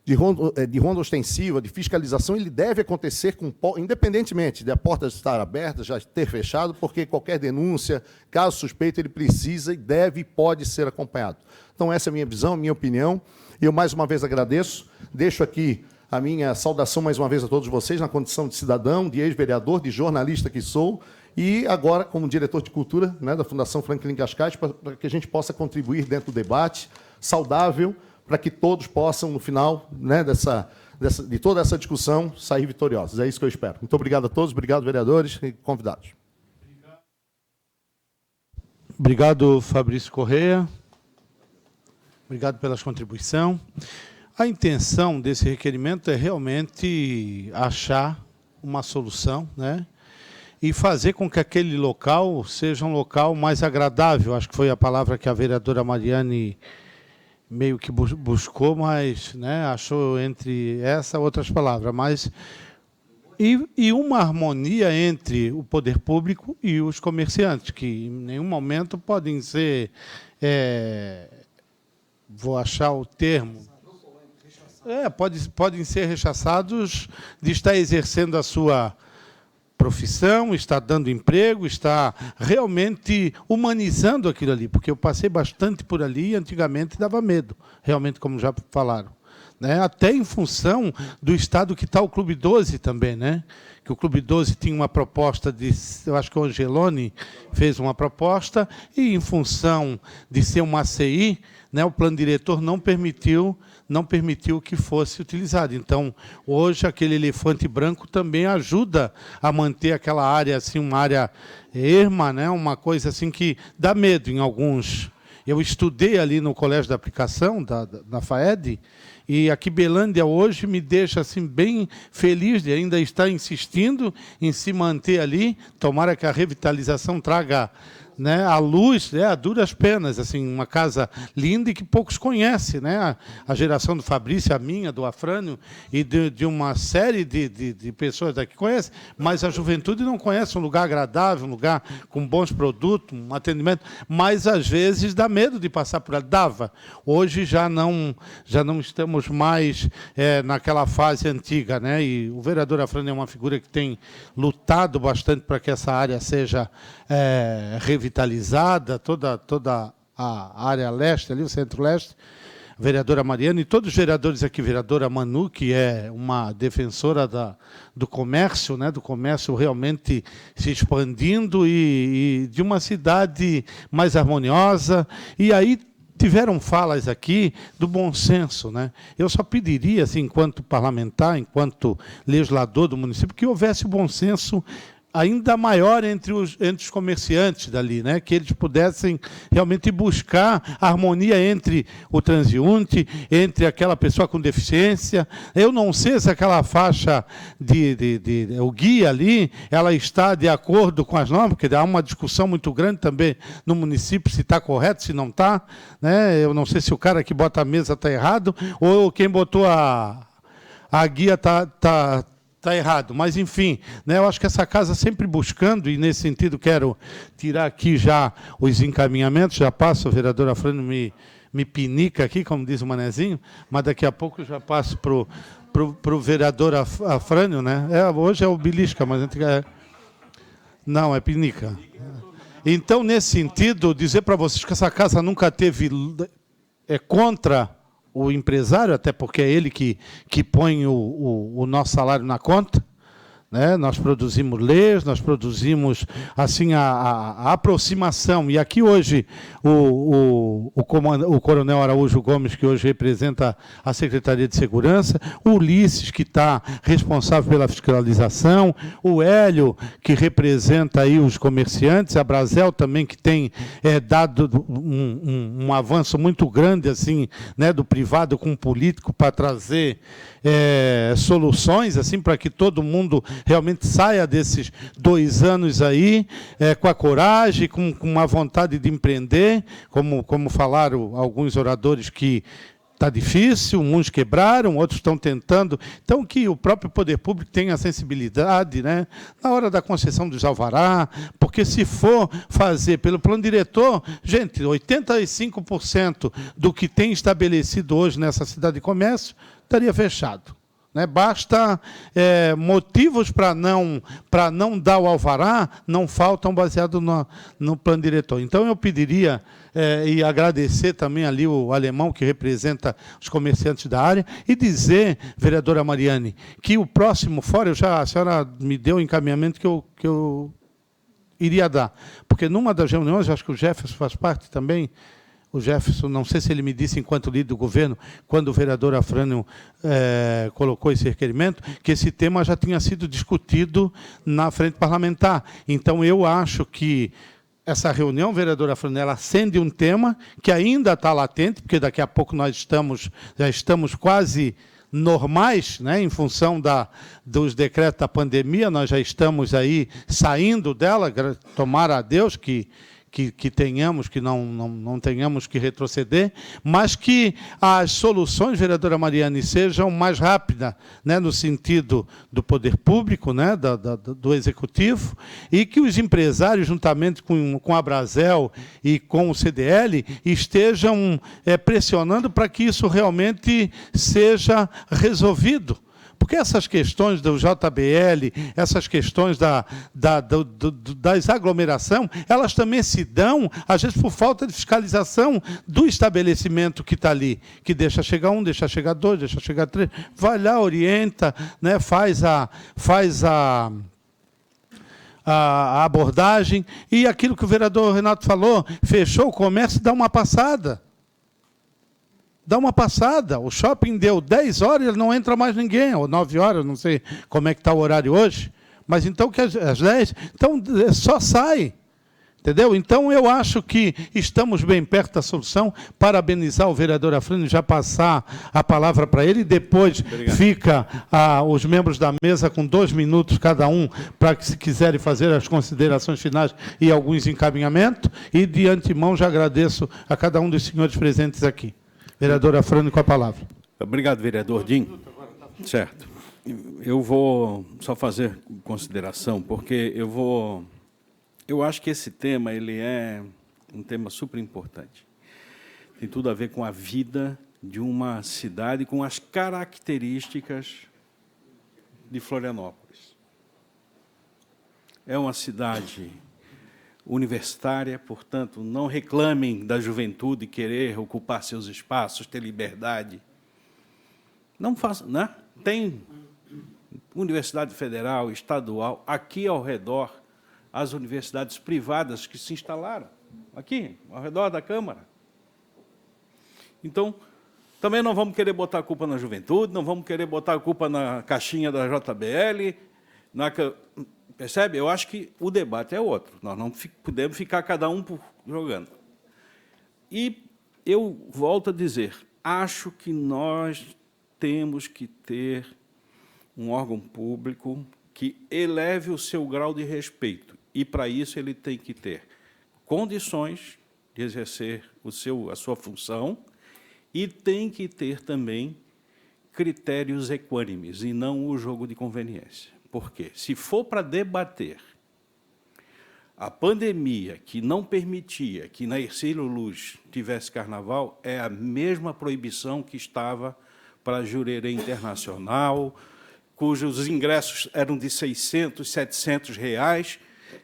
de ronda ostensiva, de fiscalização, ele deve acontecer independentemente da porta estar aberta, já ter fechado, porque qualquer denúncia, caso suspeito, ele precisa e deve e pode ser acompanhado. Então, essa é a minha visão, a minha opinião. Eu, mais uma vez, agradeço. Deixo aqui a minha saudação mais uma vez a todos vocês, na condição de cidadão, de ex-vereador, de jornalista que sou, e agora como diretor de cultura, né, da Fundação Franklin Cascais, para que a gente possa contribuir dentro do debate saudável, para que todos possam, no final, né, de toda essa discussão, sair vitoriosos. É isso que eu espero. Muito obrigado a todos, obrigado, vereadores e convidados. Obrigado, Fabrício Correia. Obrigado pela contribuição. A intenção desse requerimento é realmente achar uma solução, né? E fazer com que aquele local seja um local mais agradável. Acho que foi a palavra que a vereadora Mariane meio que buscou, mas, né, achou entre essa e outras palavras. Mas, e uma harmonia entre o poder público e os comerciantes, que em nenhum momento podem ser, vou achar o termo, podem ser rechaçados de estar exercendo a sua profissão, está dando emprego, está realmente humanizando aquilo ali, porque eu passei bastante por ali e antigamente dava medo, realmente, como já falaram. Né? Até em função do estado que está o Clube 12 também, né? Que o Clube 12 tinha uma proposta eu acho que o Angeloni fez uma proposta, e em função de ser uma ACI, né, o plano diretor não permitiu que fosse utilizado. Então, hoje, aquele elefante branco também ajuda a manter aquela área, assim, uma área erma, né, uma coisa assim que dá medo em alguns. Eu estudei ali no Colégio da Aplicação, da FAED, E a Quibelândia hoje me deixa assim, bem feliz de ainda estar insistindo em se manter ali. Tomara que a revitalização traga, né, a luz, a duras penas, assim, uma casa linda e que poucos conhecem, né? A geração do Fabrício, a minha, do Afrânio e de uma série de pessoas daqui conhece, mas a juventude não conhece um lugar agradável, um lugar com bons produtos, um atendimento, mas às vezes dá medo de passar por ali. Dava. Hoje já não estamos mais naquela fase antiga, né? E o vereador Afrânio é uma figura que tem lutado bastante para que essa área seja revitalizada, toda a área leste, ali, o centro-leste, vereadora Mariana e todos os vereadores aqui, vereadora Manu, que é uma defensora do comércio, né, do comércio realmente se expandindo e de uma cidade mais harmoniosa. E aí tiveram falas aqui do bom senso, né? Eu só pediria, assim, enquanto parlamentar, enquanto legislador do município, que houvesse o bom senso ainda maior entre os comerciantes dali, né? Que eles pudessem realmente buscar a harmonia entre o transeunte, entre aquela pessoa com deficiência. Eu não sei se aquela faixa o guia ali, ela está de acordo com as normas, porque há uma discussão muito grande também no município se está correto, se não está, né? Eu não sei se o cara que bota a mesa está errado ou quem botou a guia está errado, mas, enfim, né, eu acho que essa casa sempre buscando, e, nesse sentido, quero tirar aqui já os encaminhamentos, já passo, o vereador Afrânio me pinica aqui, como diz o Manezinho, mas daqui a pouco eu já passo para o vereador Afrânio, né? Hoje é o Belisca, mas não, é pinica. Então, nesse sentido, dizer para vocês que essa casa nunca teve contra o empresário, até porque é ele que põe o nosso salário na conta, né? Nós produzimos leis, nós produzimos assim a aproximação. E aqui hoje o coronel Araújo Gomes, que hoje representa a Secretaria de Segurança, o Ulisses, que está responsável pela fiscalização, o Hélio, que representa aí os comerciantes, a Brasel também, que tem dado um avanço muito grande assim, né, do privado com o político para trazer soluções assim, para que todo mundo realmente saia desses 2 anos aí com a coragem, com uma vontade de empreender, como falaram alguns oradores que está difícil, uns quebraram, outros estão tentando. Então, que o próprio poder público tenha a sensibilidade, né, na hora da concessão dos alvará, porque se for fazer pelo plano diretor, gente, 85% do que tem estabelecido hoje nessa cidade de comércio estaria fechado. Né? Basta motivos para não dar o alvará, não faltam baseado no plano diretor. Então, eu pediria e agradecer também ali o alemão que representa os comerciantes da área e dizer, vereadora Mariane, que o próximo fórum, a senhora me deu o encaminhamento que eu iria dar. Porque numa das reuniões, acho que o Jefferson faz parte também. O Jefferson, não sei se ele me disse, enquanto líder do governo, quando o vereador Afrânio colocou esse requerimento, que esse tema já tinha sido discutido na frente parlamentar. Então, eu acho que essa reunião, vereadora Afrânio, ela acende um tema que ainda está latente, porque daqui a pouco nós já estamos quase normais, né, em função dos decretos da pandemia, nós já estamos aí saindo dela, tomara a Deus que tenhamos, que não tenhamos que retroceder, mas que as soluções, vereadora Mariane, sejam mais rápidas, né, no sentido do poder público, né, do executivo, e que os empresários, juntamente com a Brasel e com o CDL, estejam pressionando para que isso realmente seja resolvido. Porque essas questões do JBL, essas questões das aglomerações, elas também se dão, às vezes, por falta de fiscalização do estabelecimento que está ali, que deixa chegar 1, deixa chegar 2, deixa chegar 3, vai lá, orienta, né, faz a abordagem, e aquilo que o vereador Renato falou, fechou o comércio, dá uma passada. Dá uma passada. O shopping deu 10 horas e não entra mais ninguém, ou 9 horas, não sei como é que está o horário hoje, mas então que às 10, então só sai. Entendeu? Então, eu acho que estamos bem perto da solução. Parabenizar o vereador Afrânio, já passar a palavra para ele, e depois fica os membros da mesa com 2 minutos cada um, para que, se quiserem fazer as considerações finais e alguns encaminhamentos. E, de antemão, já agradeço a cada um dos senhores presentes aqui. Vereador Afrânio, com a palavra. Obrigado, vereador Dinho. Certo. Eu vou só fazer consideração, porque eu acho que esse tema ele é um tema super importante. Tem tudo a ver com a vida de uma cidade, com as características de Florianópolis. É uma cidade universitária, portanto, não reclamem da juventude querer ocupar seus espaços, ter liberdade. Não façam, né? Tem universidade federal, estadual, aqui ao redor, as universidades privadas que se instalaram, aqui, ao redor da Câmara. Então, também não vamos querer botar a culpa na juventude, não vamos querer botar a culpa na caixinha da JBL, percebe? Eu acho que o debate é outro, nós não podemos ficar cada um jogando. E eu volto a dizer, acho que nós temos que ter um órgão público que eleve o seu grau de respeito. E, para isso, ele tem que ter condições de exercer a sua função e tem que ter também critérios equânimes e não o jogo de conveniência. Por quê? Se for para debater a pandemia que não permitia que na Hercílio Luz tivesse carnaval, é a mesma proibição que estava para a Jurerê Internacional, cujos ingressos eram de 600, 700 reais.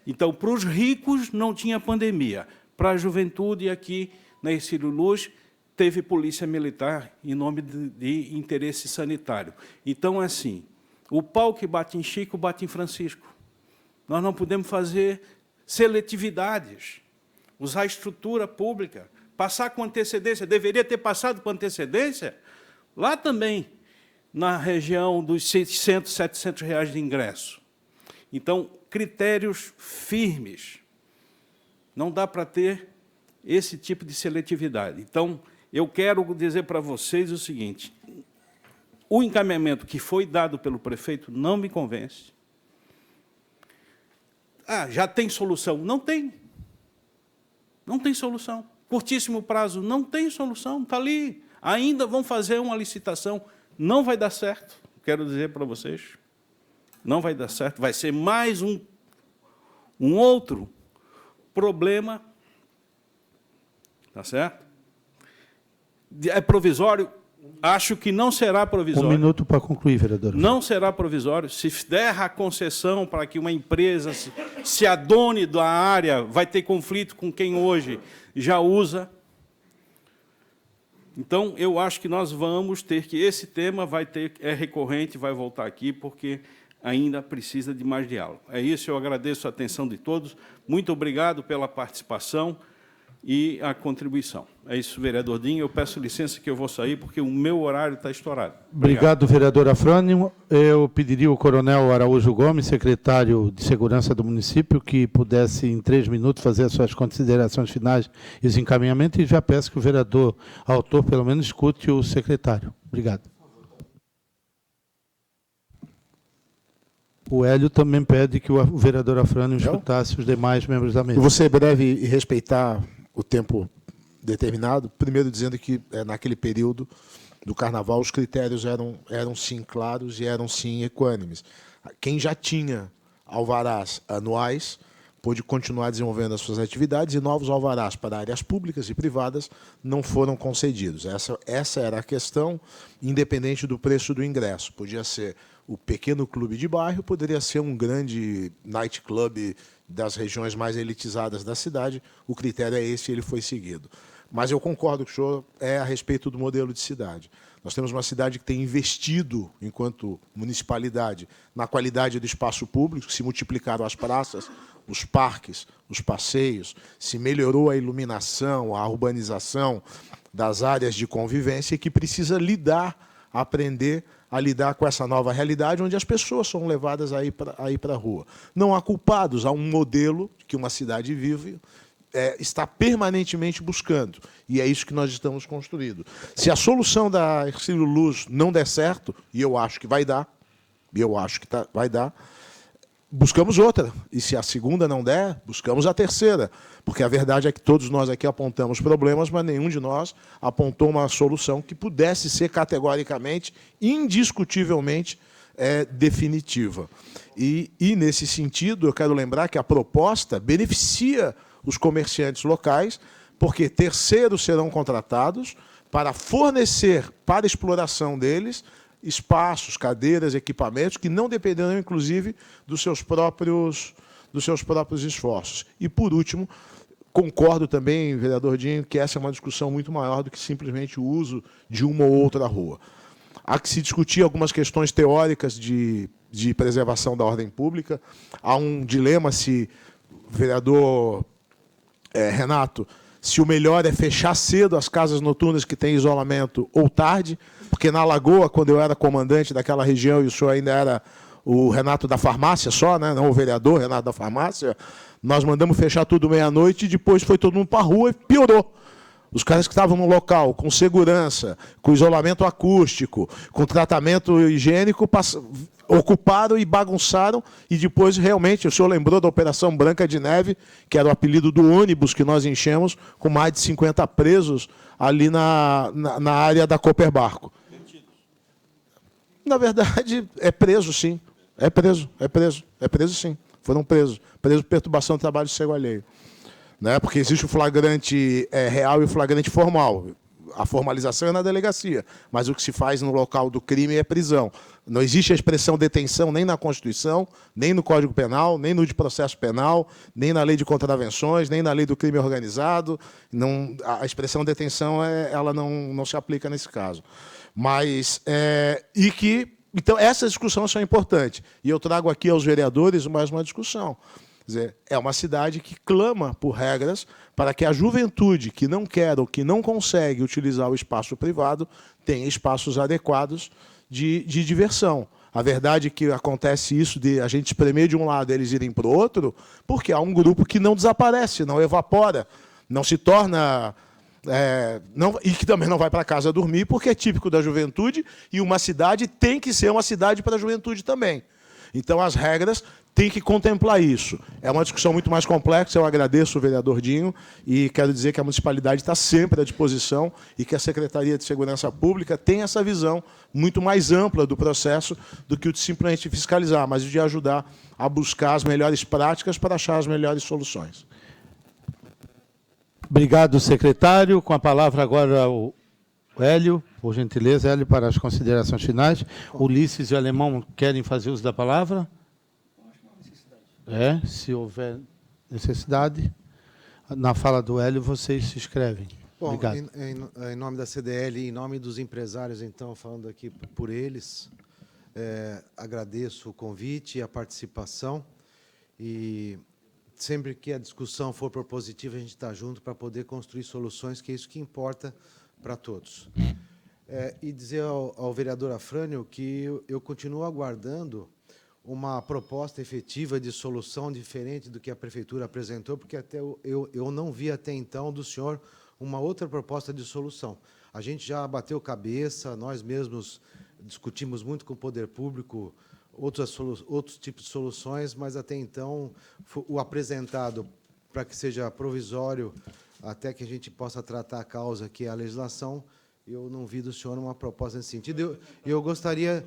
Então, para os ricos, não tinha pandemia. Para a juventude, aqui na Hercílio Luz, teve polícia militar em nome de interesse sanitário. Então, assim, o pau que bate em Chico, bate em Francisco. Nós não podemos fazer seletividades, usar estrutura pública, passar com antecedência. Deveria ter passado com antecedência lá também, na região dos 600, 700 reais de ingresso. Então, critérios firmes. Não dá para ter esse tipo de seletividade. Então, eu quero dizer para vocês o seguinte, o encaminhamento que foi dado pelo prefeito não me convence. Já tem solução? Não tem. Não tem solução. Curtíssimo prazo, não tem solução, está ali. Ainda vão fazer uma licitação, não vai dar certo, quero dizer para vocês. Não vai dar certo, vai ser mais um outro problema. Tá certo? É provisório? Acho que não será provisório. 1 minuto para concluir, vereador. Não será provisório. Se der a concessão para que uma empresa se adone da área, vai ter conflito com quem hoje já usa. Então, eu acho que nós vamos ter que... Esse tema é recorrente, vai voltar aqui, porque ainda precisa de mais diálogo. É isso, eu agradeço a atenção de todos. Muito obrigado pela participação e a contribuição. É isso, vereador Dinho. Eu peço licença que eu vou sair, porque o meu horário está estourado. Obrigado, vereador Afrânio. Eu pediria ao coronel Araújo Gomes, secretário de Segurança do município, que pudesse, em 3 minutos, fazer as suas considerações finais e os encaminhamentos, e já peço que o vereador autor, pelo menos, escute o secretário. Obrigado. O Hélio também pede que o vereador Afrânio escutasse os demais membros da mesa. Eu vou ser breve e respeitar o tempo determinado, primeiro dizendo que naquele período do Carnaval os critérios eram sim claros e eram sim equânimes. Quem já tinha alvarás anuais pôde continuar desenvolvendo as suas atividades e novos alvarás para áreas públicas e privadas não foram concedidos. Essa era a questão, independente do preço do ingresso. Podia ser o pequeno clube de bairro, poderia ser um grande nightclub das regiões mais elitizadas da cidade. O critério é esse e ele foi seguido. Mas eu concordo com o senhor a respeito do modelo de cidade. Nós temos uma cidade que tem investido, enquanto municipalidade, na qualidade do espaço público, se multiplicaram as praças, os parques, os passeios, se melhorou a iluminação, a urbanização das áreas de convivência, e que precisa lidar, aprender a lidar com essa nova realidade, onde as pessoas são levadas a ir para a rua. Não há culpados, há um modelo que uma cidade vive, está permanentemente buscando. E é isso que nós estamos construindo. Se a solução da Hercílio Luz não der certo, e eu acho que vai dar, vai dar, buscamos outra. E se a segunda não der, buscamos a terceira. Porque a verdade é que todos nós aqui apontamos problemas, mas nenhum de nós apontou uma solução que pudesse ser categoricamente, indiscutivelmente, definitiva. E, nesse sentido, eu quero lembrar que a proposta beneficia os comerciantes locais, porque terceiros serão contratados para fornecer para a exploração deles espaços, cadeiras, equipamentos que não dependerão, inclusive, dos seus próprios esforços. E, por último, concordo também, vereador Dinho, que essa é uma discussão muito maior do que simplesmente o uso de uma ou outra rua. Há que se discutir algumas questões teóricas de preservação da ordem pública. Há um dilema se, vereador Renato, se o melhor é fechar cedo as casas noturnas que têm isolamento ou tarde, porque na Lagoa, quando eu era comandante daquela região e o senhor ainda era o Renato da farmácia só, né, não o vereador Renato da farmácia, nós mandamos fechar tudo meia-noite e depois foi todo mundo para a rua e piorou. Os caras que estavam no local, com segurança, com isolamento acústico, com tratamento higiênico, ocuparam e bagunçaram, e depois, realmente, o senhor lembrou da Operação Branca de Neve, que era o apelido do ônibus que nós enchemos, com mais de 50 presos ali na área da Cooper Barco. Na verdade, é preso, sim. É preso, sim. Foram presos. Preso por perturbação do trabalho de cego alheio. Né? Porque existe o flagrante real e o flagrante formal. A formalização é na delegacia, mas o que se faz no local do crime é prisão. Não existe a expressão detenção nem na Constituição, nem no Código Penal, nem no de processo penal, nem na lei de contravenções, nem na lei do crime organizado. Não, a expressão detenção ela não se aplica nesse caso. Mas, então, essas discussões são importantes. E eu trago aqui aos vereadores mais uma discussão. Quer dizer, é uma cidade que clama por regras para que a juventude que não quer ou que não consegue utilizar o espaço privado tenha espaços adequados de diversão. A verdade é que acontece isso de a gente espremer de um lado e eles irem para o outro, porque há um grupo que não desaparece, não evapora, não se torna... e que também não vai para casa dormir, porque é típico da juventude, e uma cidade tem que ser uma cidade para a juventude também. Então, as regras têm que contemplar isso. É uma discussão muito mais complexa, eu agradeço o vereador Dinho, e quero dizer que a municipalidade está sempre à disposição e que a Secretaria de Segurança Pública tem essa visão muito mais ampla do processo do que o de simplesmente fiscalizar, mas de ajudar a buscar as melhores práticas para achar as melhores soluções. Obrigado, secretário. Com a palavra agora o Hélio, por gentileza, Hélio, para as considerações finais. Ulisses e o Alemão querem fazer uso da palavra? Se houver necessidade. Na fala do Hélio, vocês se inscrevem. Bom, obrigado. Em nome da CDL e em nome dos empresários, então, falando aqui por eles, agradeço o convite e a participação. E sempre que a discussão for propositiva, a gente está junto para poder construir soluções, que é isso que importa para todos. E dizer ao vereador Afrânio que eu continuo aguardando uma proposta efetiva de solução diferente do que a Prefeitura apresentou, porque até eu não vi até então do senhor uma outra proposta de solução. A gente já bateu cabeça, nós mesmos discutimos muito com o poder público outros tipos de soluções, mas até então o apresentado para que seja provisório até que a gente possa tratar a causa, que é a legislação, eu não vi do senhor uma proposta nesse sentido. Eu gostaria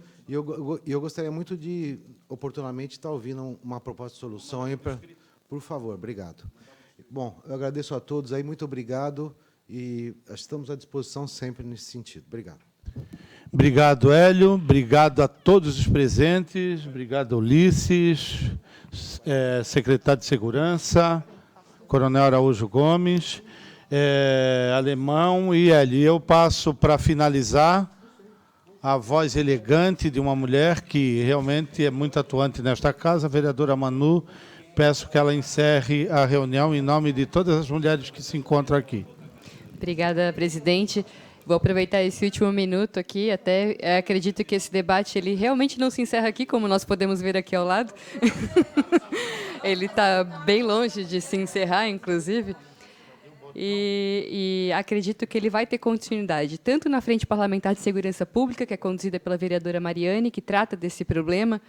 muito de, oportunamente, estar ouvindo uma proposta de solução aí para... Por favor, obrigado. Bom, eu agradeço a todos aí, muito obrigado, e estamos à disposição sempre nesse sentido. Obrigado. Obrigado, Hélio. Obrigado a todos os presentes. Obrigado, Ulisses, secretário de Segurança, Coronel Araújo Gomes, Alemão e Hélio. Eu passo para finalizar a voz elegante de uma mulher que realmente é muito atuante nesta casa, a vereadora Manu. Peço que ela encerre a reunião em nome de todas as mulheres que se encontram aqui. Obrigada, presidente. Vou aproveitar esse último minuto aqui, até acredito que esse debate ele realmente não se encerra aqui, como nós podemos ver aqui ao lado. Ele está bem longe de se encerrar, inclusive. E acredito que ele vai ter continuidade, tanto na Frente Parlamentar de Segurança Pública, que é conduzida pela vereadora Mariane, que trata desse problema,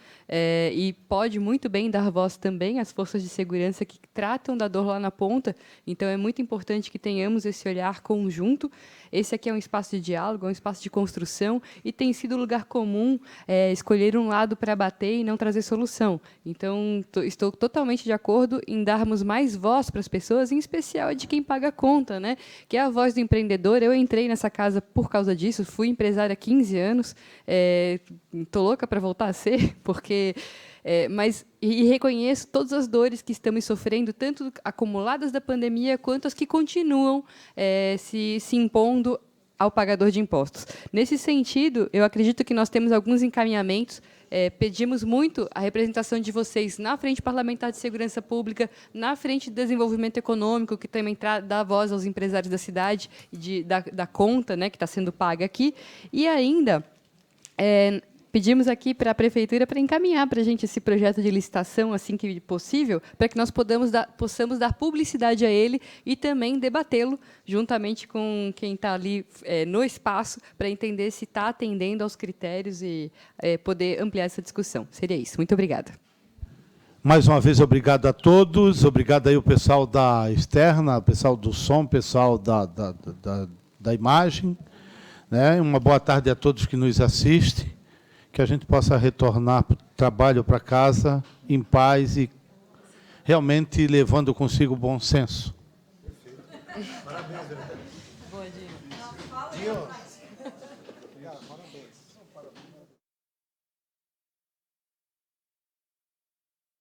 e pode muito bem dar voz também às forças de segurança que tratam da dor lá na ponta. Então, é muito importante que tenhamos esse olhar conjunto. Esse aqui é um espaço de diálogo, é um espaço de construção, e tem sido lugar comum escolher um lado para bater e não trazer solução. Então, estou totalmente de acordo em darmos mais voz para as pessoas, em especial a de quem paga a conta, né? Que é a voz do empreendedor. Eu entrei nessa casa por causa disso, fui empresária há 15 anos, estou louca para voltar a ser, porque... mas reconheço todas as dores que estamos sofrendo, tanto acumuladas da pandemia, quanto as que continuam se impondo ao pagador de impostos. Nesse sentido, eu acredito que nós temos alguns encaminhamentos. Pedimos muito a representação de vocês na Frente Parlamentar de Segurança Pública, na Frente de Desenvolvimento Econômico, que também dá voz aos empresários da cidade, da conta, né, que está sendo paga aqui, e ainda... pedimos aqui para a Prefeitura para encaminhar para a gente esse projeto de licitação, assim que possível, para que nós possamos dar publicidade a ele e também debatê-lo juntamente com quem está ali no espaço, para entender se está atendendo aos critérios e poder ampliar essa discussão. Seria isso. Muito obrigada. Mais uma vez, obrigado a todos. Obrigado aí o pessoal da externa, o pessoal do som, o pessoal da imagem. Né? Uma boa tarde a todos que nos assistem. Que a gente possa retornar para o trabalho, para casa, em paz e realmente levando consigo o bom senso. Parabéns, Bom dia.